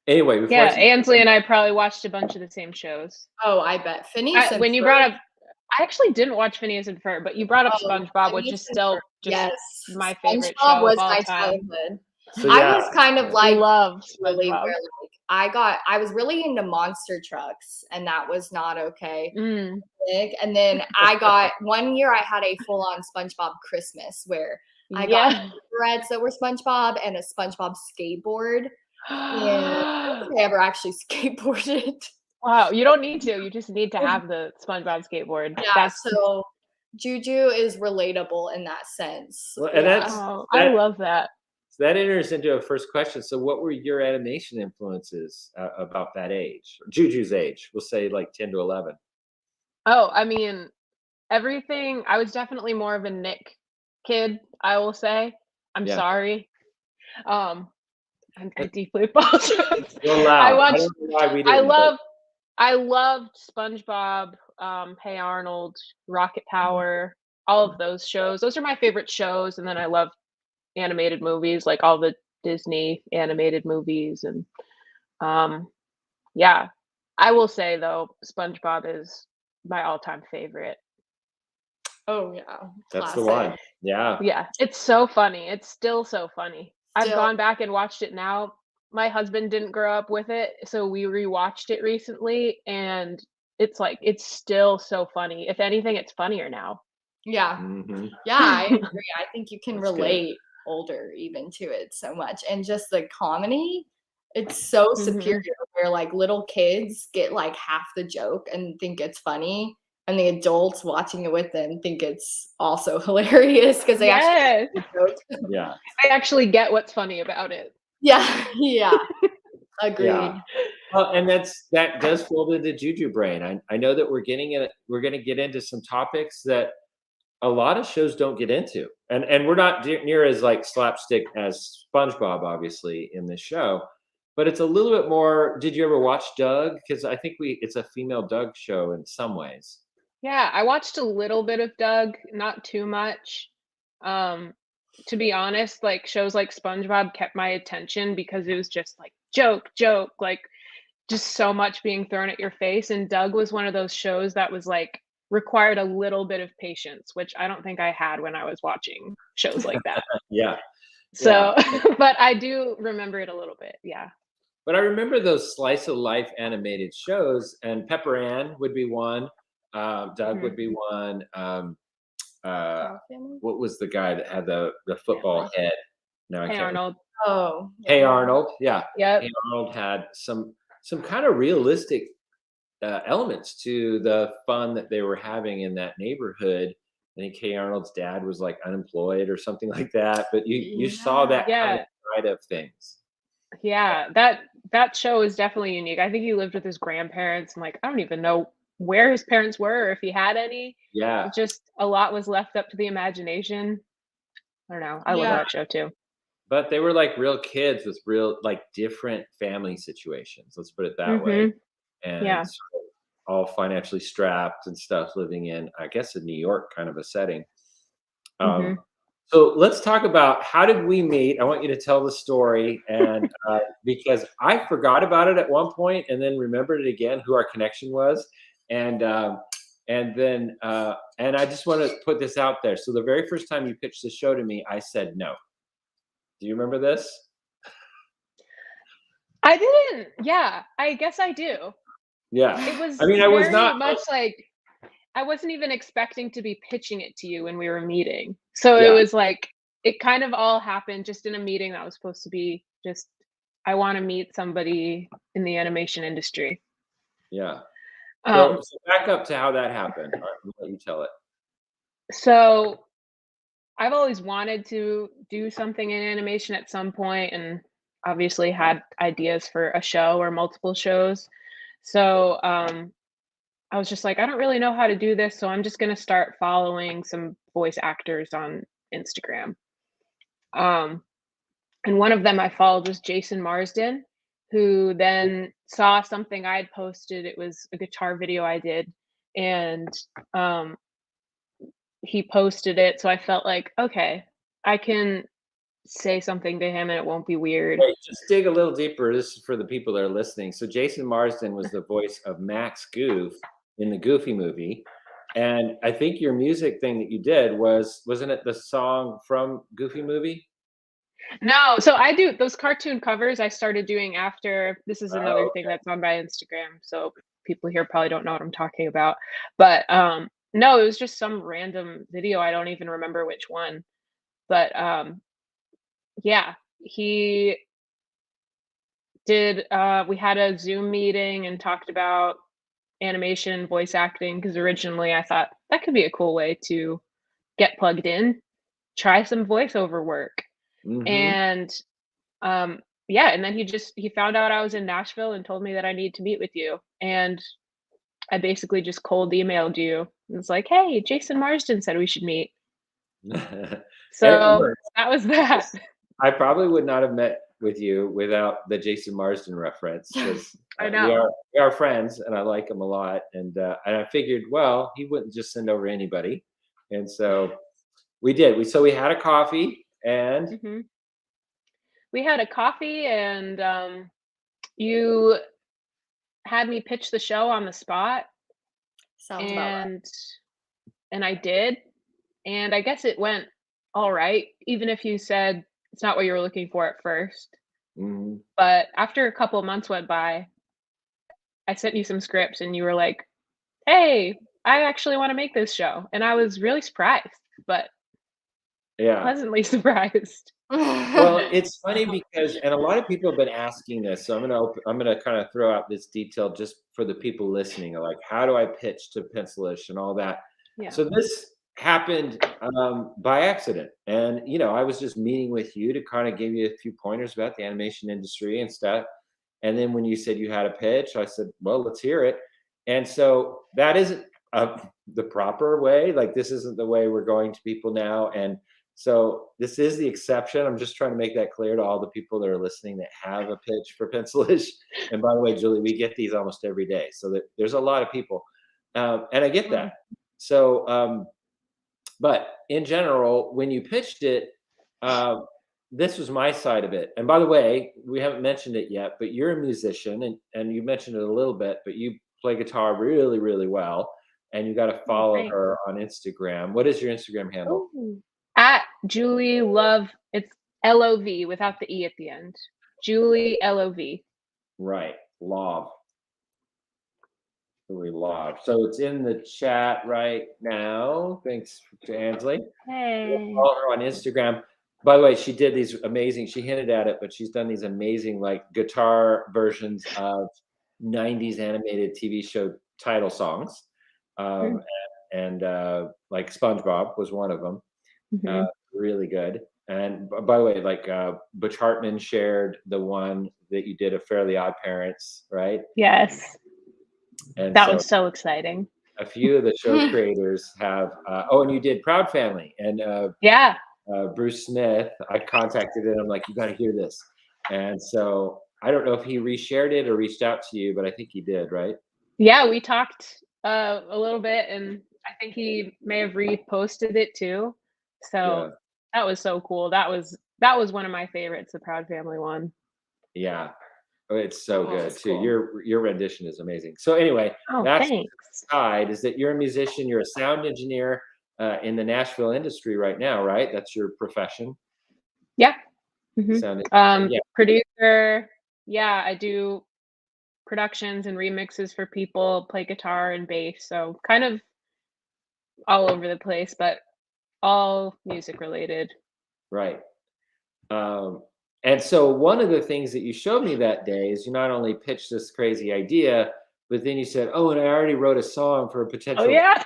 B: anyway, before
C: Yeah. Ansley and I probably watched a bunch of the same shows.
A: Oh, I bet. Phineas and
C: When you
A: Ferb.
C: brought up, I actually didn't watch Phineas and Ferb, but you brought up
A: Oh,
C: SpongeBob, which
A: Phineas
C: is
A: and
C: still
A: Ferb.
C: just
A: Yes.
C: my favorite
A: SpongeBob
C: show
A: was
C: of all
A: my
C: time.
A: childhood.
B: so
A: I
B: yeah,
A: was kind of like
C: love
A: really
C: SpongeBob.
A: where like I was really into monster trucks, and that was not okay.
C: Mm.
A: Big. And then I got one year I had a full-on SpongeBob Christmas where I got
C: Yeah.
A: cigarettes that were SpongeBob and a SpongeBob skateboard. And I don't think I ever actually skateboarded.
C: Wow, you don't need to. You just need to have the SpongeBob skateboard.
A: Yeah, so Juju is relatable in that sense.
B: Well, and
A: Yeah.
B: that's-
C: Oh, I love that.
B: so that enters into a first question. So what were your animation influences about that age? Juju's age, we'll say like 10 to 11.
C: Oh, I mean, everything. I was definitely more of a Nick kid, I will say. I'm
B: Yeah.
C: sorry. I deeply apologize.
B: You're loud.
C: I
B: I
C: watched.
B: don't know why we didn't, but-
C: I loved SpongeBob, Hey Arnold, Rocket Power, all of those shows. Those are my favorite shows. And then I love animated movies, like all the Disney animated movies. And yeah, I will say though, SpongeBob is my all-time favorite.
A: Oh yeah.
B: That's the
A: Classic.
B: one. Yeah.
C: Yeah, it's so funny. It's still so funny. I've
A: Still.
C: gone back and watched it now. My husband didn't grow up with it, so we rewatched it recently, and it's like it's still so funny. If anything, it's funnier now.
A: Yeah.
B: Mhm.
A: Yeah, I agree. I think you can
B: That's good.
A: relate older even to it so much. And just the comedy, it's so
C: Mhm.
A: superior where like little kids get like half the joke and think it's funny. And the adults watching it with them think it's also hilarious because they actually
C: Yes,
A: get the joke.
B: Yeah.
C: I actually get what's funny about it.
A: Yeah, yeah. Agreed.
B: Yeah. Well, and that does fold into Juju Brain. I know that we're going to get into some topics that a lot of shows don't get into, and we're not near as like slapstick as SpongeBob, obviously, in this show, but it's a little bit more. Did you ever watch Doug? Because I think it's a female Doug show in some ways.
C: Yeah, I watched a little bit of Doug, not too much. To be honest, like shows like SpongeBob kept my attention because it was just like joke, joke, like just so much being thrown at your face. And Doug was one of those shows that was like required a little bit of patience, which I don't think I had when I was watching shows like that.
B: Yeah, yeah.
C: So, but I do remember it a little bit. Yeah.
B: But I remember those slice of life animated shows, and Pepper Ann would be one. Doug would
C: Mhm.
B: be one. Uh,
A: Cow Family?
B: what was the guy that had the football head? No, I
C: Hey
B: can't.
C: Arnold.
A: Oh,
B: Hey
A: yeah.
B: Arnold, yeah.
C: Yep.
B: Hey Arnold had some kind of realistic elements to the fun that they were having in that neighborhood. I think Hey Arnold's dad was like unemployed or something like that, but you saw that kind of
C: Yeah.
B: side of things.
C: Yeah. That show is definitely unique. I think he lived with his grandparents and like I don't even know where his parents were or if he had any.
B: Yeah,
C: Just a lot was left up to the imagination. I don't know. I love
A: Yeah.
C: that show too.
B: but they were like real kids with real like different family situations. Let's put it that way,
C: Mhm.
B: and
C: Yeah.
B: sort of all financially strapped and stuff, living in I guess in New York kind of a setting. Um,
C: Mhm.
B: so let's talk about how did we meet? I want you to tell the story, and because I forgot about it at one point, and then remembered it again, who our connection was, and then and I just want to put this out there. So the very first time you pitched the show to me, I said no. Do you remember this?
C: I didn't. Yeah, I guess I do.
B: Yeah.
C: It
B: I
C: was
B: mean, I was
C: very
B: not.
C: much like I wasn't even expecting to be pitching it to you when we were meeting. So it
B: Yeah,
C: was like it kind of all happened just in a meeting that was supposed to be just I want to meet somebody in the animation industry.
B: yeah.
C: Um,
B: So back up to how that happened. All right, I'll let you tell it.
C: so I've always wanted to do something in animation at some point and obviously had ideas for a show or multiple shows. So I was just like, I don't really know how to do this, so I'm just gonna start following some voice actors on Instagram. Um, and one of them I followed was Jason Marsden, who then saw something I had posted. It was a guitar video I did, and um, he posted it. So I felt like, okay, I can say something to him and it won't be weird.
B: Wait, just dig a little deeper. This is for the people that are listening. So Jason Marsden was the voice of Max Goof in the Goofy movie. And I think your music thing that you did wasn't it the song from Goofy movie?
C: No, so I do those cartoon covers I started doing after this is another
B: Oh,
C: thing that's on my Instagram, so people here probably don't know what I'm talking about. But, no, it was just some random video, I don't even remember which one. But, yeah, he did, we had a Zoom meeting and talked about animation and voice acting because originally I thought that could be a cool way to get plugged in, try some voiceover work.
B: mm-hmm.
C: And yeah, and then he found out I was in Nashville and told me that I need to meet with you. And I basically just cold emailed you and was like, "Hey, Jason Marsden said we should meet."
B: And it
C: So
B: worked.
C: that was that.
B: I probably would not have met with you without the Jason Marsden reference because
C: I
B: we
C: know.
B: are friends and I like him a lot. And I figured, well, he wouldn't just send over anybody, and so we did. We had a coffee and
C: hmm We had a coffee and you had me pitch the show on the spot
A: Sounds about right.
C: and I did. And I guess it went all right, even if you said it's not what you were looking for at first.
B: mhm.
C: But after a couple months went by, I sent you some scripts and you were like, "Hey, I actually wanna make this show." And I was really surprised, but
B: Yeah.
C: pleasantly surprised.
B: Well, it's funny because and a lot of people have been asking this, so I'm gonna kind of throw out this detail just for the people listening, like how do I pitch to Pencilish and all that.
C: Yeah.
B: So this happened by accident, and I was just meeting with you to kind of give you a few pointers about the animation industry and stuff. And then when you said you had a pitch, I said, "Well, let's hear it." And so that isn't the proper way. Like this isn't the way we're going to people now, and so this is the exception. I'm just trying to make that clear to all the people that are listening that have a pitch for Pencilish. And by the way, Julie, we get these almost every day, so that there's a lot of people, and I get
C: Mm.
B: that. So, but in general, when you pitched it, this was my side of it. And by the way, we haven't mentioned it yet, but you're a musician, and you mentioned it a little bit, but you play guitar really, really well. And you got to
C: Oh,
B: follow
C: thanks.
B: her on Instagram. What is your Instagram handle?
C: Ooh. At Julie Love, it's LOV without the E at the end. Julie LOV.
B: Right, Love. Julie Love. So it's in the chat right now. Thanks to Ansley.
C: Hey.
B: Follow her on Instagram. By the way, she did these amazing, she hinted at it, but she's done these amazing like guitar versions of 90s animated TV show title songs. Um, and like SpongeBob was one of them.
C: Mm-hmm.
B: Really good. And by the way, like Butch Hartman shared the one that you did of Fairly Odd Parents, right?
C: Yes.
B: And
C: That
B: so
C: was so exciting.
B: a few of the show creators have, and you did Proud Family. And
C: Yeah.
B: Bruce Smith, I contacted him. I'm like, you got to hear this. And so I don't know if he reshared it or reached out to you, but I think he did, right?
C: Yeah, we talked a little bit, and I think he may have reposted it too. So
B: Yeah.
C: that was so cool. That was one of my favorites, the Proud Family one.
B: Yeah. Oh, it's so
A: Oh,
B: good
A: that's
B: too.
A: cool.
B: Your rendition is amazing. So anyway,
C: Oh,
B: that's
C: thanks.
B: side is that you're a musician, you're a sound engineer in the Nashville industry right now, right? That's your profession.
C: Yeah. Mm-hmm.
B: Sound engineer. Yeah.
C: Producer. Yeah, I do productions and remixes for people, play guitar and bass. So kind of all over the place, but all music related.
B: Right. And so one of the things that you showed me that day is you not only pitched this crazy idea, but then you said, "Oh, and I already wrote a song for a
C: Oh
B: potential
C: yeah.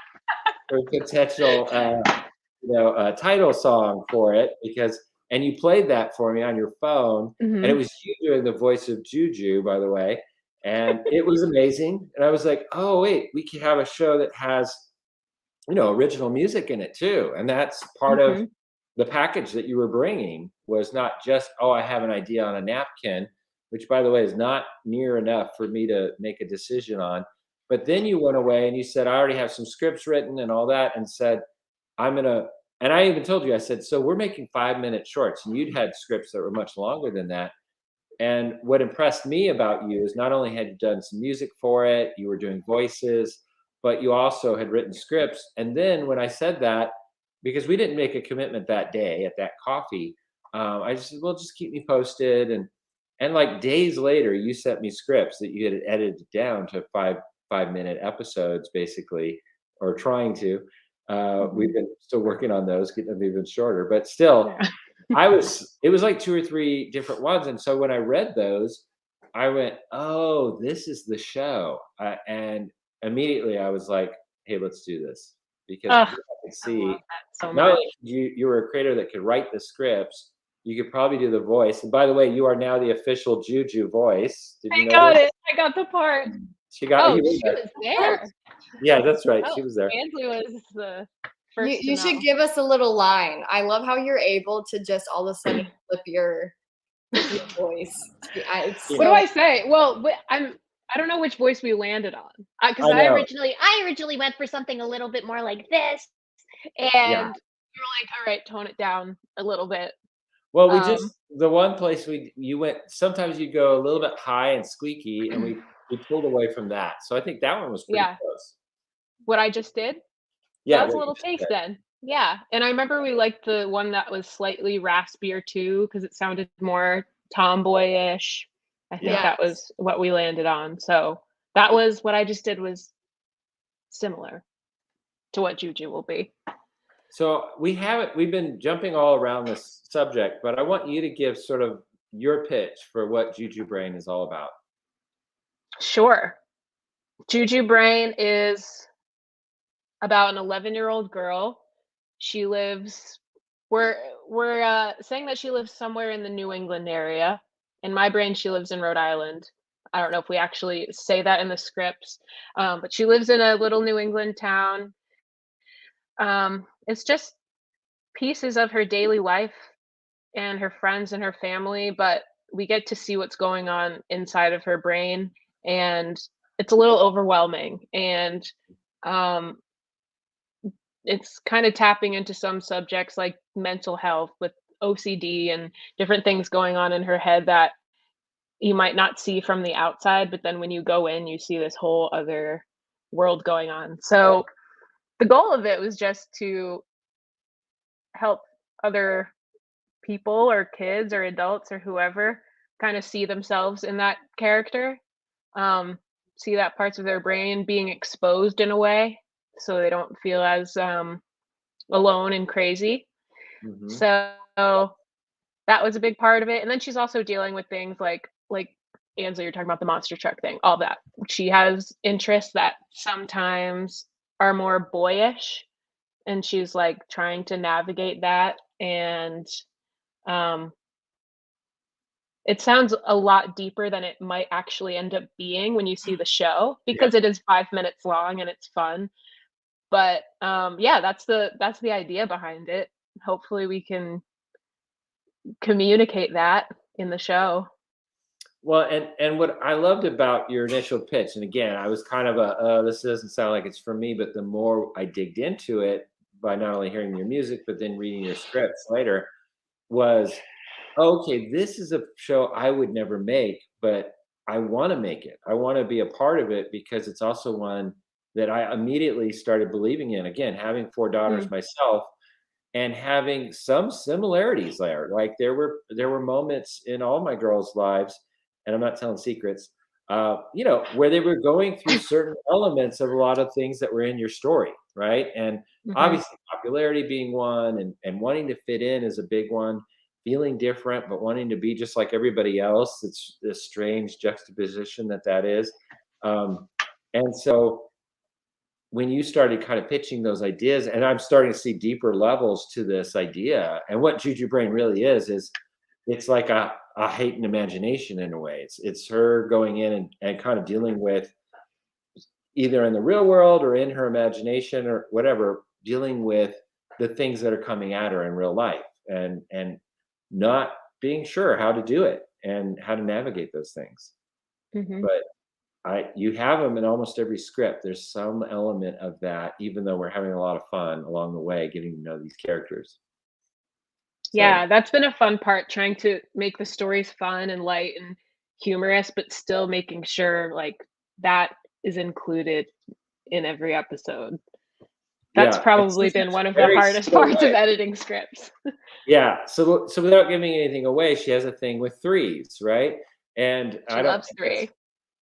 B: title song for it and you played that for me on your phone, and it
C: Mm-hmm.
B: was you doing the voice of Juju, by the way, and it was amazing. And I was like, oh wait, we could have a show that has original music in it too, and that's part of
C: Mm-hmm.
B: the package that you were bringing was not just, oh, I have an idea on a napkin, which by the way is not near enough for me to make a decision on. But then you went away and you said, I already have some scripts written and all that, and said, and I even told you, I said, so we're making 5-minute shorts, and you'd had scripts that were much longer than that. And what impressed me about you is not only had you done some music for it, you were doing voices, but you also had written scripts. And then when I said that, because we didn't make a commitment that day at that coffee, I just said, well, just keep me posted. And like days later, you sent me scripts that you had edited down to 5-minute episodes, basically, or trying to. We've been still working on those, getting them even shorter, but still,
C: Yeah.
B: it was like 2 or 3 different ones. And so when I read those, I went, oh, this is the show. And immediately I was like, hey, let's do this. Because
C: Ugh,
B: I could
C: I love
B: see
C: that so
B: not
C: much.
B: only you were a creator that could write the scripts, you could probably do the voice. And by the way, you are now the official Juju voice. Did you
C: I
B: know
C: got
B: that?
C: it. I got the part.
B: She got
A: Oh,
B: you in
A: she
B: there.
A: was there.
B: Yeah, that's right.
C: Oh,
B: She was there.
C: Ansley was the first
A: You
C: to
A: should
C: know.
A: give us a little line. I love how you're able to just all of a sudden flip your voice. It's
C: What do
A: so
C: I say? Well, I don't know which voice we landed on because
B: I
C: I
B: know.
C: originally went for something a little bit more like this, and
B: Yeah.
C: you were like, all right, tone it down a little bit.
B: Well,
C: Um,
B: the one place you went, sometimes you go a little bit high and squeaky, and we pulled away from that. So I think that one was pretty
C: yeah,
B: close.
C: what I just did.
B: Yeah,
C: That was a
B: what you
C: little
B: just
C: taste
B: said.
C: then. Yeah, and I remember we liked the one that was slightly raspier too because it sounded more tomboyish. I think
B: Yeah.
C: that was what we landed on. So that was what I just did was similar to what Juju will be.
B: So we've been jumping all around this subject, but I want you to give sort of your pitch for what Juju Brain is all about.
C: Sure. Juju Brain is about an 11-year-old girl. She lives we're saying that she lives somewhere in the New England area. In my brain, she lives in Rhode Island. I don't know if we actually say that in the scripts, but she lives in a little New England town. It's just pieces of her daily life and her friends and her family, but we get to see what's going on inside of her brain, and it's a little overwhelming. And um, it's kind of tapping into some subjects like mental health with OCD and different things going on in her head that you might not see from the outside, but then when you go in, you see this whole other world going on. So the goal of it was just to help other people or kids or adults or whoever kind of see themselves in that character, um, see that parts of their brain being exposed in a way so they don't feel as alone and crazy.
B: Hmm.
C: So that was a big part of it. And then she's also dealing with things like Ansley, you're talking about the monster truck thing, all that. She has interests that sometimes are more boyish, and she's like trying to navigate that. And um, it sounds a lot deeper than it might actually end up being when you see the show
B: Yeah.
C: because it is 5 minutes long and it's fun. But yeah, that's the idea behind it. Hopefully, we can communicate that in the show.
B: Well, and what I loved about your initial pitch, and again, I was kind of this doesn't sound like it's for me, but the more I digged into it by not only hearing your music, but then reading your scripts later, was okay, this is a show I would never make, but I want to make it. I want to be a part of it because it's also one that I immediately started believing in. Again, having four daughters
C: Mm,
B: myself and having some similarities there. Like there were moments in all my girls' lives, and I'm not telling secrets, where they were going through certain elements of a lot of things that were in your story, right? And
C: mhm.
B: obviously popularity being one and wanting to fit in is a big one, feeling different, but wanting to be just like everybody else. It's this strange juxtaposition that is. And so when you started kind of pitching those ideas, and I'm starting to see deeper levels to this idea, and what Juju Brain really is it's like a heightened imagination in a way. It's her going in and kind of dealing with either in the real world or in her imagination or whatever, dealing with the things that are coming at her in real life and not being sure how to do it and how to navigate those things.
C: Mhm.
B: But you have them in almost every script. There's some element of that, even though we're having a lot of fun along the way, getting to know these characters. So
C: Yeah, that's been a fun part, trying to make the stories fun and light and humorous, but still making sure, like, that is included in every episode. That's
B: yeah, and
C: probably
B: she's
C: been one
B: actually
C: of the
B: very
C: hardest
B: similar
C: parts of
B: way.
C: editing scripts.
B: Yeah. So without giving anything away, she has a thing with threes, right? And
C: She
B: I don't
C: loves
B: think that's
C: 3.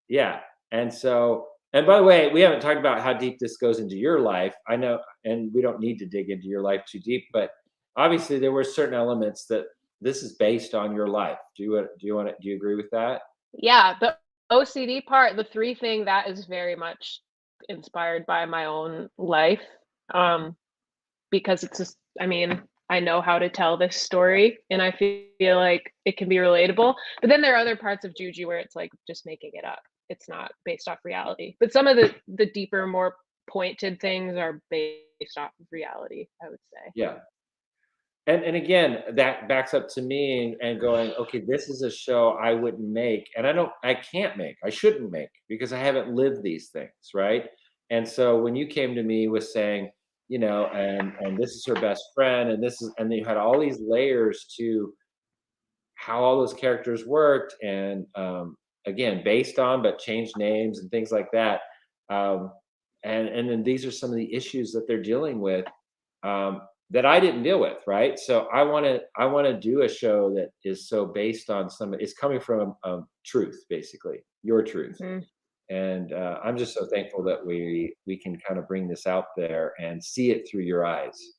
B: yeah. And so and by the way, we haven't talked about how deep this goes into your life. I know, and we don't need to dig into your life too deep, but obviously there were certain elements that this is based on your life. Do you agree with that?
C: Yeah, the OCD part, the 3 thing, that is very much inspired by my own life, um, because it's just I mean, I know how to tell this story, and I feel like it can be relatable, but then there are other parts of Juju where it's, like, just making it up. It's not based off reality, but some of the deeper, more pointed things are based off of reality, I would say.
B: Yeah. And again, that backs up to me and going, okay, this is a show I wouldn't make, and I can't make, I shouldn't make because I haven't lived these things, right? And so when you came to me with saying, and this is her best friend, and then you had all these layers to how all those characters worked, and again, based on but changed names and things like that. Um, and then these are some of the issues that they're dealing with that I didn't deal with, right? So I want to do a show that is so based on it's coming from truth, basically your truth,
C: Mhm.
B: and I'm just so thankful that we can kind of bring this out there and see it through your eyes.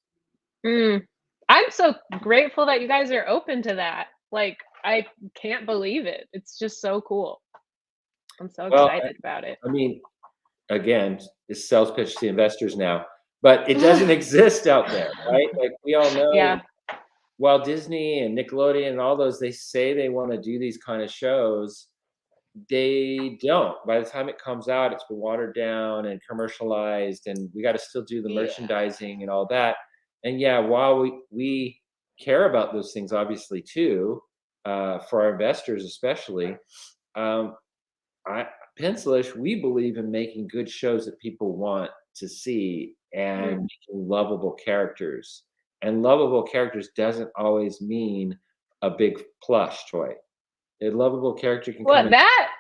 C: Mm. I'm so grateful that you guys are open to that. Like, I can't believe it. It's just so cool. I'm so
B: Well,
C: excited about it.
B: I mean, again, this sales pitch to investors now, but it doesn't exist out there, right? Like we all know,
C: Yeah.
B: while Disney and Nickelodeon and all those, they say they want to do these kind of shows, they don't. By the time it comes out, it's been watered down and commercialized, and we got to still do the
C: Yeah.
B: merchandising and all that. And yeah, while we care about those things, obviously too, for our investors especially, um, I Pencilish, we believe in making good shows that people want to see and making lovable characters. And lovable characters doesn't always mean a big plush toy. A lovable character can come
C: What
B: in.
C: that?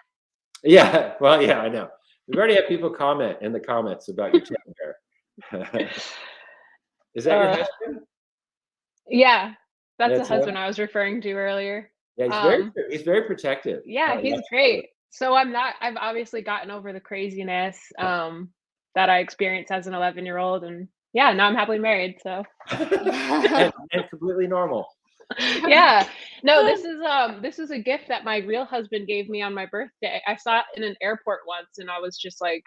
B: Yeah, well, yeah, I know. We've already had people comment in the comments about your teddy bear. Is that your
C: Uh,
B: husband?
C: Yeah, that's the
B: That's him?
C: husband I was referring to earlier.
B: Yeah,
C: Um,
B: he's very protective.
C: yeah, he's
B: That's
C: great. So I've obviously gotten over the craziness that I experienced as an 11-year-old, and yeah, now I'm happily married. So
B: and completely normal.
C: yeah, no, this is a gift that my real husband gave me on my birthday. I saw it in an airport once, and I was just like,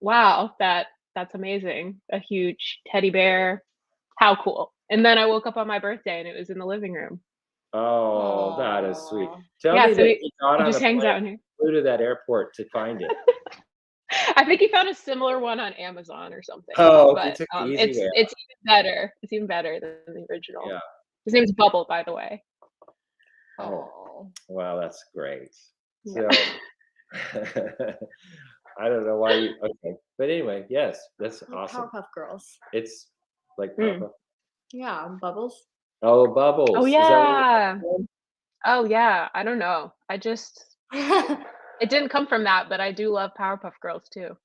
C: wow, that's amazing. A huge teddy bear. How cool. And then I woke up on my birthday and it was in the living room.
B: Oh, that is sweet.
A: Aw.
B: Tell
C: Yeah,
B: me
C: so
B: that
C: he
B: he got
C: he
B: on
C: just
B: a
C: hangs
B: plane,
C: out in here.
B: flew to that airport to find it.
C: I think he found a similar one on Amazon or something.
B: Oh, he
C: But
B: took the easy way out.
C: it's even better. It's even better than the original.
B: Yeah.
C: His name's Bubble, by the way.
B: Oh, wow, that's great.
C: Yeah.
B: So, I don't know why you. Okay, but anyway, yes, that's
A: Like
B: awesome.
A: Powerpuff Girls.
B: It's like
C: Mm.
B: Papa.
A: Yeah, Bubbles.
B: Oh, Bubbles.
C: Oh
B: Is that
C: yeah.
B: what
C: Oh yeah. I don't know. It didn't come from that, but I do love Powerpuff Girls too.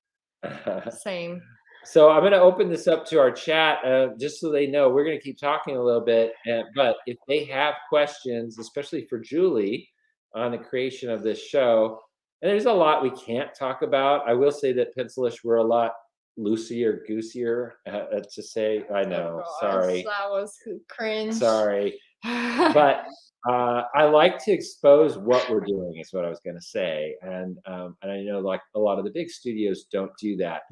A: Same.
B: So I'm going to open this up to our chat, just so they know. We're going to keep talking a little bit, but if they have questions, especially for Julie, on the creation of this show, and there's a lot we can't talk about. I will say that Pencilish were a lot loosier, goosier to say. I know,
A: Oh,
B: sorry,
A: gosh, that was cringe.
B: sorry, but I like to expose what we're doing. Is what I was going to say, and I know like a lot of the big studios don't do that.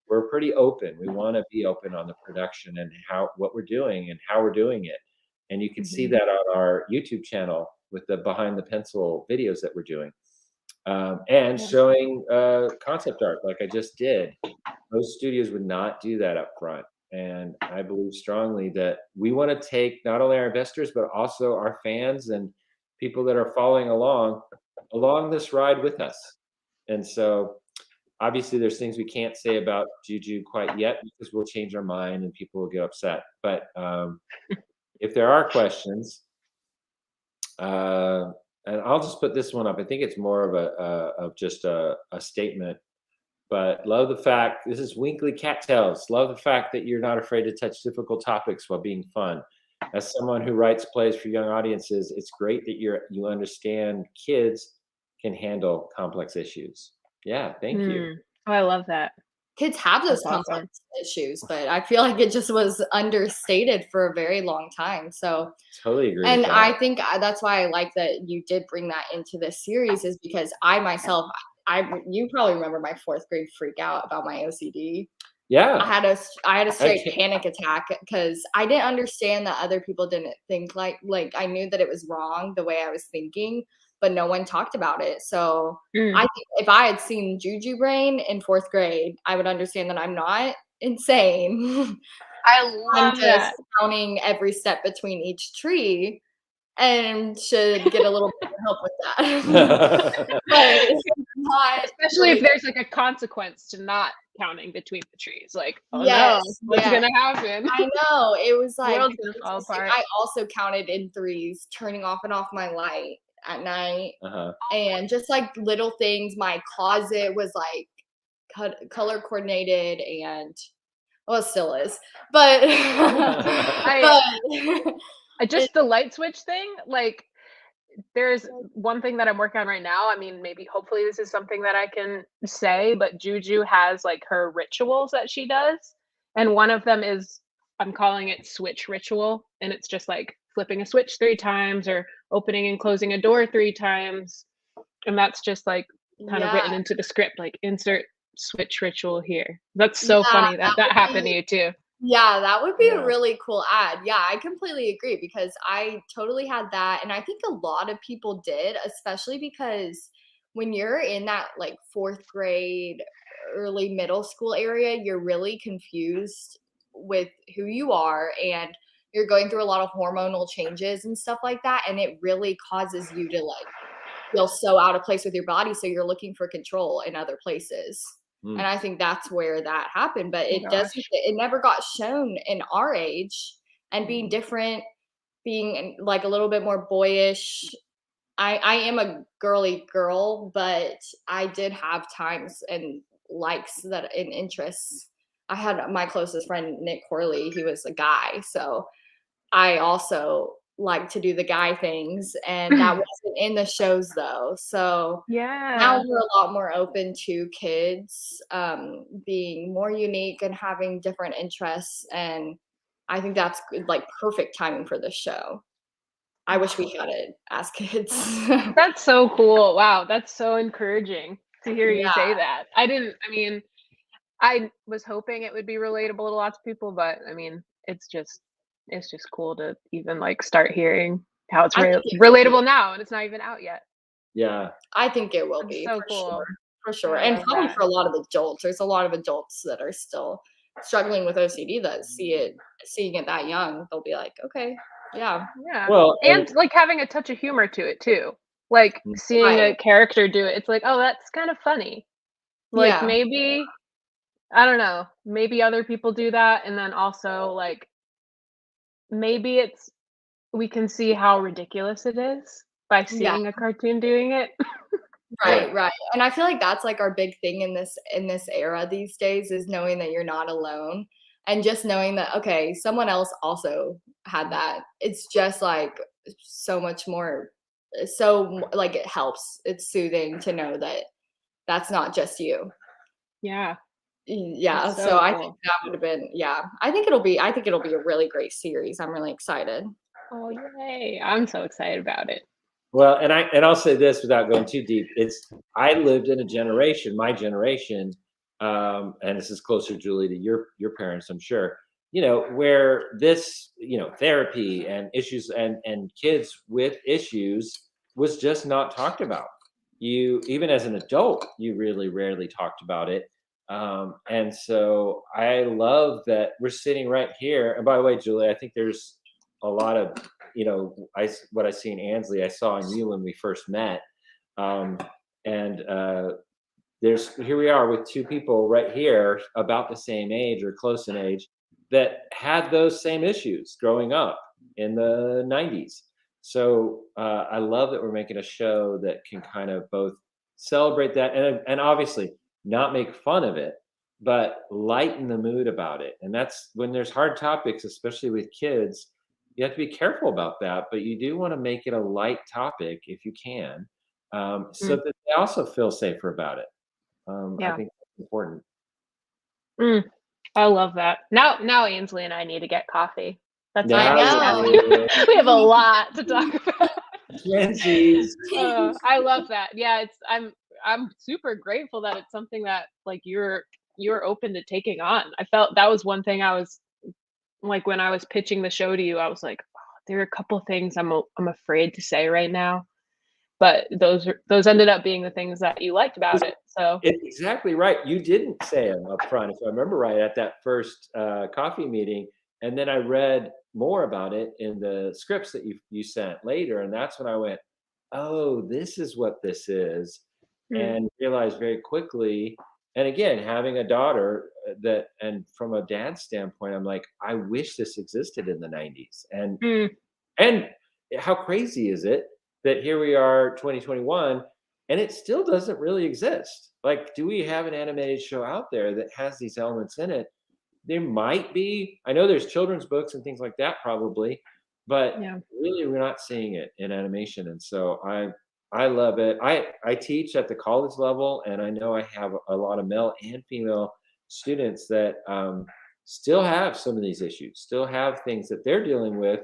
B: We're pretty open. We want to be open on the production and what we're doing and how we're doing it. And you can see that on our YouTube channel with the behind the pencil videos that we're doing. And showing concept art like I just did. Most studios would not do that up front. And I believe strongly that we want to take not only our investors, but also our fans and people that are following along this ride with us. And so obviously, there's things we can't say about Juju quite yet because we'll change our mind and people will get upset. But if there are questions, and I'll just put this one up. I think it's more of just a statement. But love the fact this is Winkley Cattails. Love the fact that you're not afraid to touch difficult topics while being fun. As someone who writes plays for young audiences, it's great that you understand kids can handle complex issues. Yeah, thank you.
C: Oh, I love that.
A: Kids have those
C: That's awesome.
A: complex issues, but I feel like it just was understated for a very long time. So,
B: Totally agree.
A: and
B: with that.
A: I think that's why I like that you did bring that into this series, is because I myself, you probably remember my 4th grade freak out about my OCD.
B: Yeah.
A: I had a straight
B: can't-
A: panic attack because I didn't understand that other people didn't think like I knew that it was wrong the way I was thinking, but no one talked about it. So I think if I had seen Juju Brain in 4th grade, I would understand that I'm not insane.
C: I
A: I'm
C: love
A: just
C: that.
A: counting every step between each tree and should get a little bit of help with that. But it's not,
C: Especially if there's like a consequence to not counting between the trees. Like, oh
A: Yes,
C: no, what's
A: yes.
C: gonna happen?
A: I know. It was like,
C: World's gonna fall
A: it's just like
C: apart.
A: I also counted in threes, turning off and off my light at night,
B: Uh-huh.
A: and just like little things. My closet was like color coordinated, and well, it still is, but
C: Just the light switch thing, like there's one thing that I'm working on right now. I mean, maybe hopefully this is something that I can say, but Juju has like her rituals that she does. And one of them is I'm calling it switch ritual. And it's just like flipping a switch 3 times or opening and closing a door 3 times. And that's just like kind of written into the script, like insert switch ritual here. That's so funny that happened to you too.
A: Yeah, that would be a really cool ad. Yeah, I completely agree because I totally had that. And I think a lot of people did, especially because when you're in that like 4th grade, early middle school area, you're really confused with who you are and you're going through a lot of hormonal changes and stuff like that. And it really causes you to like feel so out of place with your body. So you're looking for control in other places.
B: Mm.
A: And I think that's where that happened. But
C: Oh
A: it
C: gosh.
A: doesn't, it never got shown in our age, and being different, being like a little bit more boyish. I am a girly girl, but I did have times and likes that and interests. I had my closest friend, Nick Corley. He was a guy. So I also like to do the guy things, and that wasn't in the shows though. So now
C: Yeah.
A: we're a lot more open to kids being more unique and having different interests, and I think that's like perfect timing for this show. I wish we had it as kids.
C: That's so cool. Wow, that's so encouraging to hear you
A: Yeah,
C: say that. I mean, I was hoping it would be relatable to lots of people, but I mean, it's just cool to even like start hearing how it's
A: I think it will be.
C: relatable now and it's not even out yet.
B: Yeah.
A: I think it will
C: That's
A: be
C: so
A: for
C: cool.
A: sure, for sure,
C: I
A: and
C: love
A: probably
C: that.
A: for a lot of adults. There's a lot of adults that are still struggling with OCD that seeing it that young, they'll be like, okay, yeah,
C: Yeah.
B: Well,
C: And like having a touch of humor to it too. Like
B: Mm.
C: seeing
A: right,
C: a character do it, it's like, oh, that's kind of funny. Like
A: yeah,
C: maybe, I don't know, maybe other people do that. And then also like maybe we can see how ridiculous it is by
A: yeah.
C: seeing a cartoon doing it.
B: Right.
A: Right, right. And I feel like that's like our big thing in this era these days, is knowing that you're not alone, and just knowing that okay, someone else also had that. It's just like so much more, like it helps. It's soothing to know that that's not just you.
C: Yeah,
A: Yeah,
C: that's
A: so
C: so
A: I think
C: cool.
A: that would have been, yeah. I think it'll be a really great series. I'm really excited.
C: Oh, yay. I'm so excited about it.
B: Well, and I'll say this without going too deep. I lived in a generation, my generation, and this is closer, Julie, to your parents, I'm sure. Where this, therapy and issues and kids with issues was just not talked about. You even as an adult, you really rarely talked about it. And so I love that we're sitting right here. And by the way, Julie, I think there's a lot of what I see in Ansley, I saw in you when we first met, um, and there's here we are with two people right here about the same age or close in age that had those same issues growing up in the 90s. So I love that we're making a show that can kind of both celebrate that and obviously not make fun of it, but lighten the mood about it. And that's when there's hard topics, especially with kids, you have to be careful about that, but you do want to make it a light topic if you can, so
C: Mm,
B: that they also feel safer about it. I
C: yeah.
B: think that's important.
C: Mm, I love that. Now Ainsley and I need to get coffee. That's our
A: I
B: Now
C: next
B: you
C: step.
A: know.
B: do.
C: We have a lot to talk about.
B: Twinsies.
C: I love that. Yeah, I'm super grateful that it's something that like you're open to taking on. I felt that was one thing I was like when I was pitching the show to you, I was like, "Oh, there are a couple things I'm afraid to say right now." But those ended up being the things that you liked about it. So,
B: It's exactly right. You didn't say them up front, if I remember right, at that first coffee meeting. And then I read more about it in the scripts that you sent later, and that's when I went, "Oh, this is what this is,"
C: mm,
B: and realized very quickly. And again, having a daughter and from a dad's standpoint, I'm like, I wish this existed in the '90s,
C: mm,
B: and how crazy is it that here we are, 2021, and it still doesn't really exist? Like, do we have an animated show out there that has these elements in it? There might be. I know there's children's books and things like that probably, but
C: yeah.
B: really we're not seeing it in animation. And so I love it. I teach at the college level, and I know I have a lot of male and female students that still have some of these issues, still have things that they're dealing with,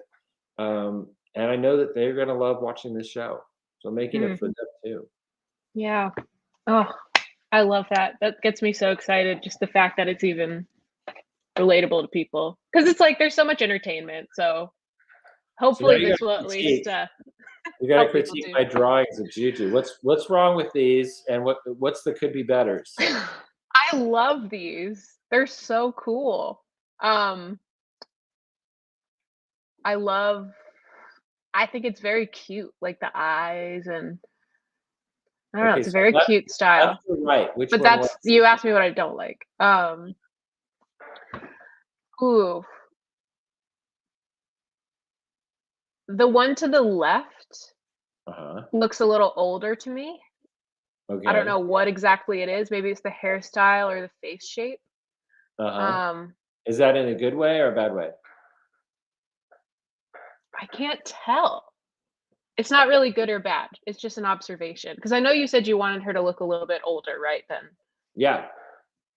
B: and I know that they're going to love watching this show. So making it
C: Mm,
B: for them too.
C: yeah. Oh, I love that. That gets me so excited. Just the fact that it's even relatable to people, because it's like there's so much entertainment. So
B: So now
C: hopefully
B: you got
C: this will
B: to
C: at least
B: critique. You got to
C: help people
B: critique
C: too.
B: my drawings of Juju. What's wrong with these, and what's the could be betters?
C: I love these. They're so cool. Um, I love I think it's very cute, like the eyes and I don't know.
B: Okay,
C: It's a
B: so
C: very cute style.
B: left or right? Which
C: But
B: one was
C: that's you asked me what I don't like. Ooh, the one to the left
B: Uh-huh.
C: looks a little older to me. I don't
B: Okay.
C: know what exactly it is. Maybe it's the hairstyle or the face shape.
B: Uh-huh.
C: Um,
B: Is that in a good way or a bad way?
C: I can't tell. It's not really good or bad. It's just an observation. Because I know you said you wanted her to look a little bit older, right? Then
B: Yeah.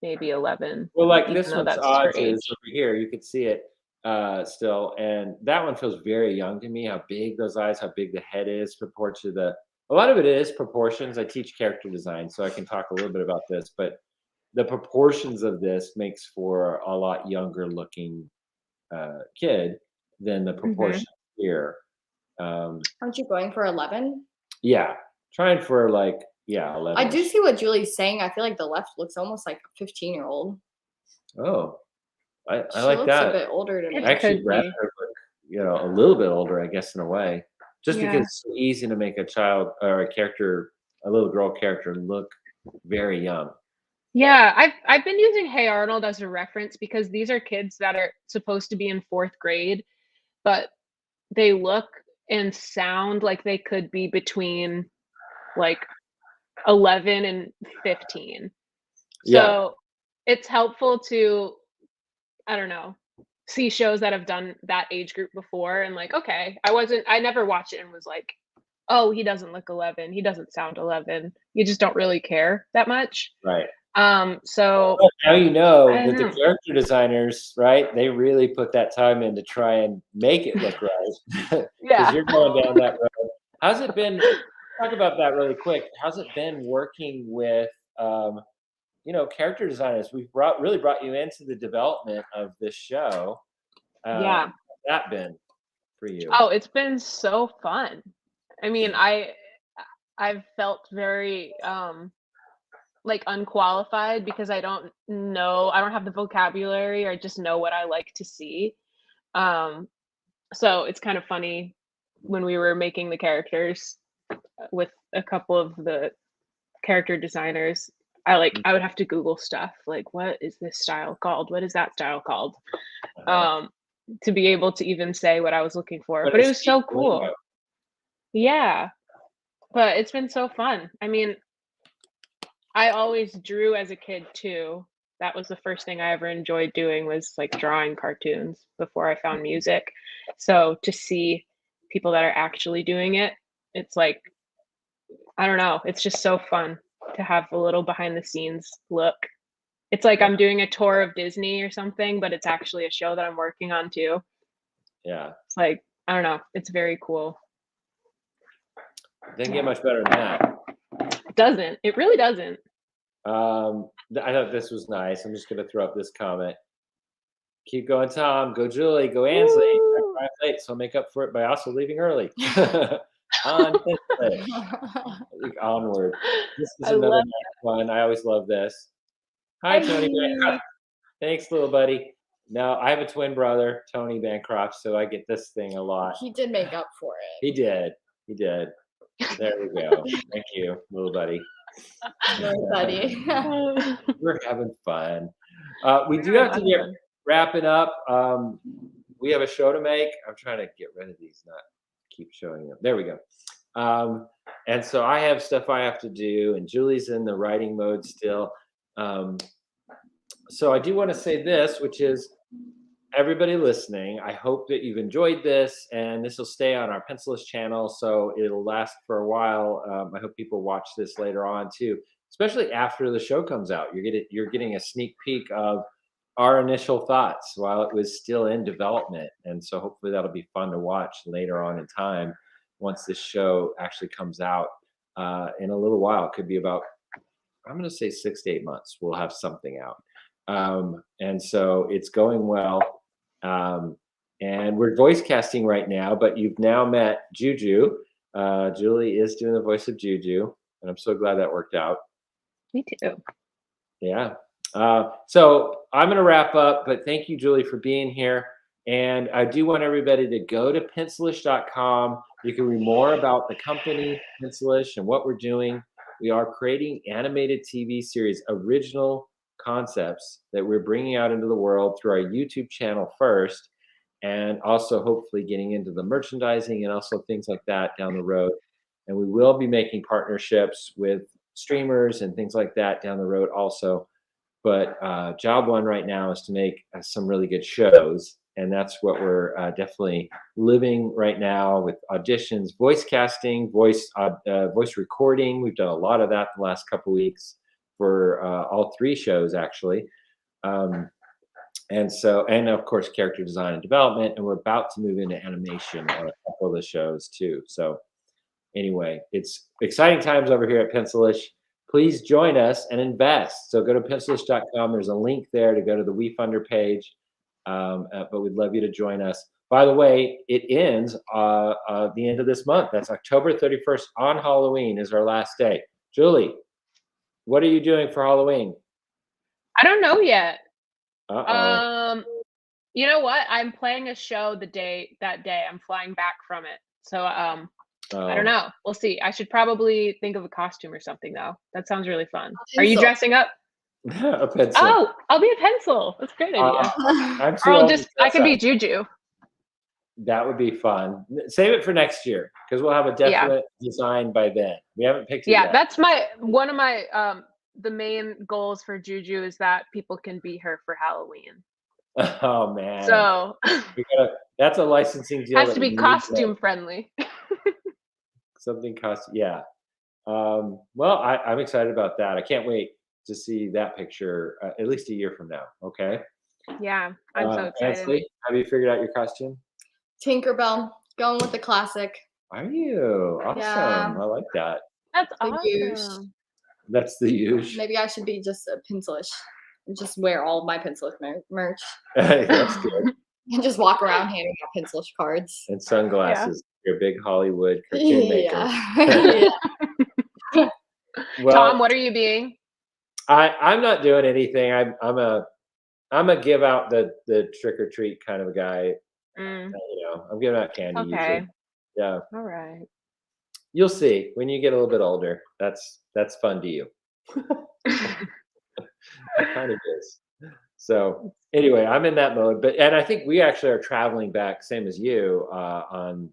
C: maybe 11,
B: Well, like
C: even
B: this
C: though
B: one's
C: that's her
B: odds is
C: age.
B: over here. You can see it still, and that one feels very young to me. How big those eyes, how big the head is, compared to the. A lot of it is proportions. I teach character design, so I can talk a little bit about this. But the proportions of this makes for a lot younger looking kid than the
C: Mhm.
B: proportion here. Um,
A: Aren't you going for 11?
B: yeah, trying for like
A: I
B: 11.
A: do see what Julie's saying. I feel like the left looks almost like a 15-year-old.
B: Oh, I
A: She
B: like
A: looks a
B: that.
A: bit older to
C: It
B: I
A: me.
B: actually
C: could
B: rather
C: be.
B: look, a little bit older, I guess, in a way, just because
C: Yeah.
B: it's so easy to make a child or a character, a little girl character, look very young.
C: Yeah, I've been using Hey Arnold as a reference because these are kids that are supposed to be in 4th grade, but they look and sound like they could be between like 11 and 15.
B: Yeah,
C: So it's helpful to, I don't know, see shows that have done that age group before and like, okay, I never watched it and was like, oh, he doesn't look 11, he doesn't sound 11. You just don't really care that much.
B: right.
C: So
B: But now you
C: I
B: know
C: don't
B: that the
C: know.
B: character designers, right? They really put that time in to try and make it look right, because
C: Yeah.
B: you're going down that road. How's it been? Talk about that really quick. How's it been working with, um, character designers? We've really brought you into the development of this show.
C: Yeah.
B: How's that been for you?
C: Oh, it's been so fun. I mean, I've felt very like unqualified because I don't have the vocabulary or just know what I like to see. Um so it's kind of funny when we were making the characters with a couple of the character designers. I would have to Google stuff like what is this style called? What is that style called?
B: Uh-huh.
C: Um to be able to even say what I was looking for.
B: But
C: But
B: it
C: it was
B: speaks
C: so
B: the lingo.
C: cool. Yeah, but it's been so fun. I mean, I always drew as a kid too. That was the first thing I ever enjoyed doing was like drawing cartoons before I found music. So to see people that are actually doing it, it's like, I don't know, it's just so fun to have a little behind the scenes look. It's like
B: Yeah,
C: I'm doing a tour of Disney or something, but it's actually a show that I'm working on too.
B: yeah.
C: It's like, I don't know, it's very cool.
B: Didn't get much better than that.
C: It doesn't. It really doesn't.
B: I thought this was nice. I'm just going to throw up this comment. Keep going, Tom. Go, Julie. Go, Ansley. I
C: Woo!
B: arrived late, so I'll make up for it by also leaving early. On Pencilish. Onward. This is
C: I
B: another
C: love
B: nice one. I always love this. Hi, Tony.
C: Bye.
B: Thanks, little buddy. No, I have a twin brother, Tony Bancroft, so I get this thing a lot.
A: He did make up for it.
B: He did. He did. There we go. Thank you, little buddy.
A: Sorry, buddy.
B: We're having fun. We do
C: Very
B: have to
C: much
B: get
C: fun.
B: wrapping up. We have a show to make. I'm trying to get rid of these, not keep showing them. There we go. And so I have stuff I have to do, and Julie's in the writing mode still. So I do want to say this, which is everybody listening, I hope that you've enjoyed this, and this will stay on our Pencilish channel, so it'll last for a while. I hope people watch this later on too, especially after the show comes out. You're getting a sneak peek of our initial thoughts while it was still in development, and so hopefully that'll be fun to watch later on in time once this show actually comes out in a little while. It could be about, I'm going to say 6 to 8 months. We'll have something out. And so it's going well. And we're voice casting right now, but you've now met Juju. Julie is doing the voice of Juju, and I'm so glad that worked out.
C: Me too.
B: Yeah. So I'm going to wrap up, but thank you, Julie, for being here. And I do want everybody to go to pencilish.com. You can read more about the company, Pencilish, and what we're doing. we are creating animated TV series, original concepts that we're bringing out into the world through our YouTube channel first, and also hopefully getting into the merchandising and also things like that down the road. And we will be making partnerships with streamers and things like that down the road also. But job one right now is to make some really good shows. And that's what we're definitely living right now with auditions, voice casting, voice recording. We've done a lot of that the last couple weeks for all 3 shows, actually. And of course, character design and development. And we're about to move into animation on a couple of the shows too. So anyway, it's exciting times over here at Pencilish. Please join us and invest. So go to pencilish.com. There's a link there to go to the WeFunder page. But we'd love you to join us. By the way, it ends the end of this month. That's October 31st on Halloween is our last day. Julie, what are you doing for Halloween?
C: I don't know yet.
B: Uh-oh.
C: You know what? I'm playing a show that day. I'm flying back from it. So I don't know. We'll see. I should probably think of a costume or something though. That sounds really fun. Are you dressing up?
B: A pencil.
C: Oh, I'll be a pencil. That's a great idea. I can be Juju.
B: That would be fun. Save it for next year because we'll have a definite design by then. We haven't picked it yet.
C: That's one of my the main goals for Juju is that people can be her for Halloween.
B: Oh man.
C: So
B: that's a licensing deal.
C: Has to be costume friendly.
B: Something costume, yeah. Well, I'm excited about that. I can't wait to see that picture at least a year from now. Okay.
C: Yeah, I'm so excited.
B: Ansley, have you figured out your costume?
A: Tinkerbell, going with the classic.
B: Are you? Awesome.
A: Yeah.
B: I like that.
C: That's
A: The
C: awesome.
A: huge.
B: That's the huge.
A: Maybe I should be just a Pencilish and just wear all of my Pencilish merch.
B: That's good.
A: And just walk around handing out Pencilish cards.
B: And sunglasses. You're a big Hollywood cartoon maker.
A: Yeah.
B: Well,
C: Tom, what are you being?
B: I'm not doing anything. I'm a give out the trick or treat kind of a guy. You know, I'm giving out candy usually. Yeah.
C: All right.
B: You'll see when you get a little bit older. That's fun to you. It kind of is. So anyway, I'm in that mode. And I think we actually are traveling back, same as you, on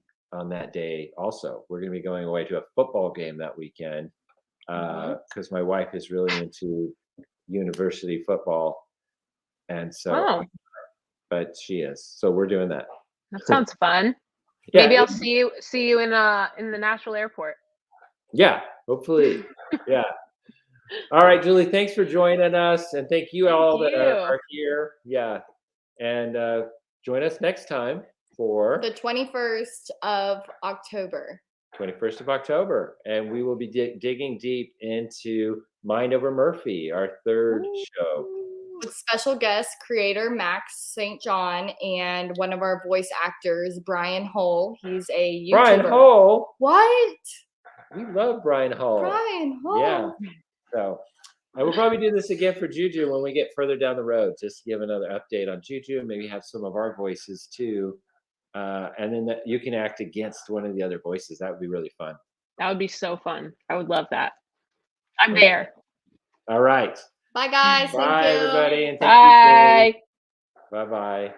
B: that day. Also, we're going to be going away to a football game that weekend because my wife is really into university football, and so. But she is. So we're doing that.
C: That sounds fun.
B: Yeah,
C: maybe I'll see you in the Nashville airport.
B: Yeah, hopefully. Yeah. All right, Julie, thanks for joining us. And thank you all that are here. Yeah. And join us next time for
A: the 21st of October.
B: 21st of October. And we will be digging deep into Mind Over Murphy, our 3rd show.
A: With special guest creator Max St. John and one of our voice actors, Brian Hull. He's a YouTuber.
B: Brian Hull?
A: What?
B: We love Brian Hull.
A: Brian Hull.
B: Yeah. So I will probably do this again for Juju when we get further down the road, just to give another update on Juju and maybe have some of our voices too. And then you can act against one of the other voices. That would be really fun.
C: That would be so fun. I would love that. I'm there.
B: All right.
A: Bye, guys.
B: Bye,
A: Thank you.
B: everybody. And
C: Bye.
B: Bye-bye.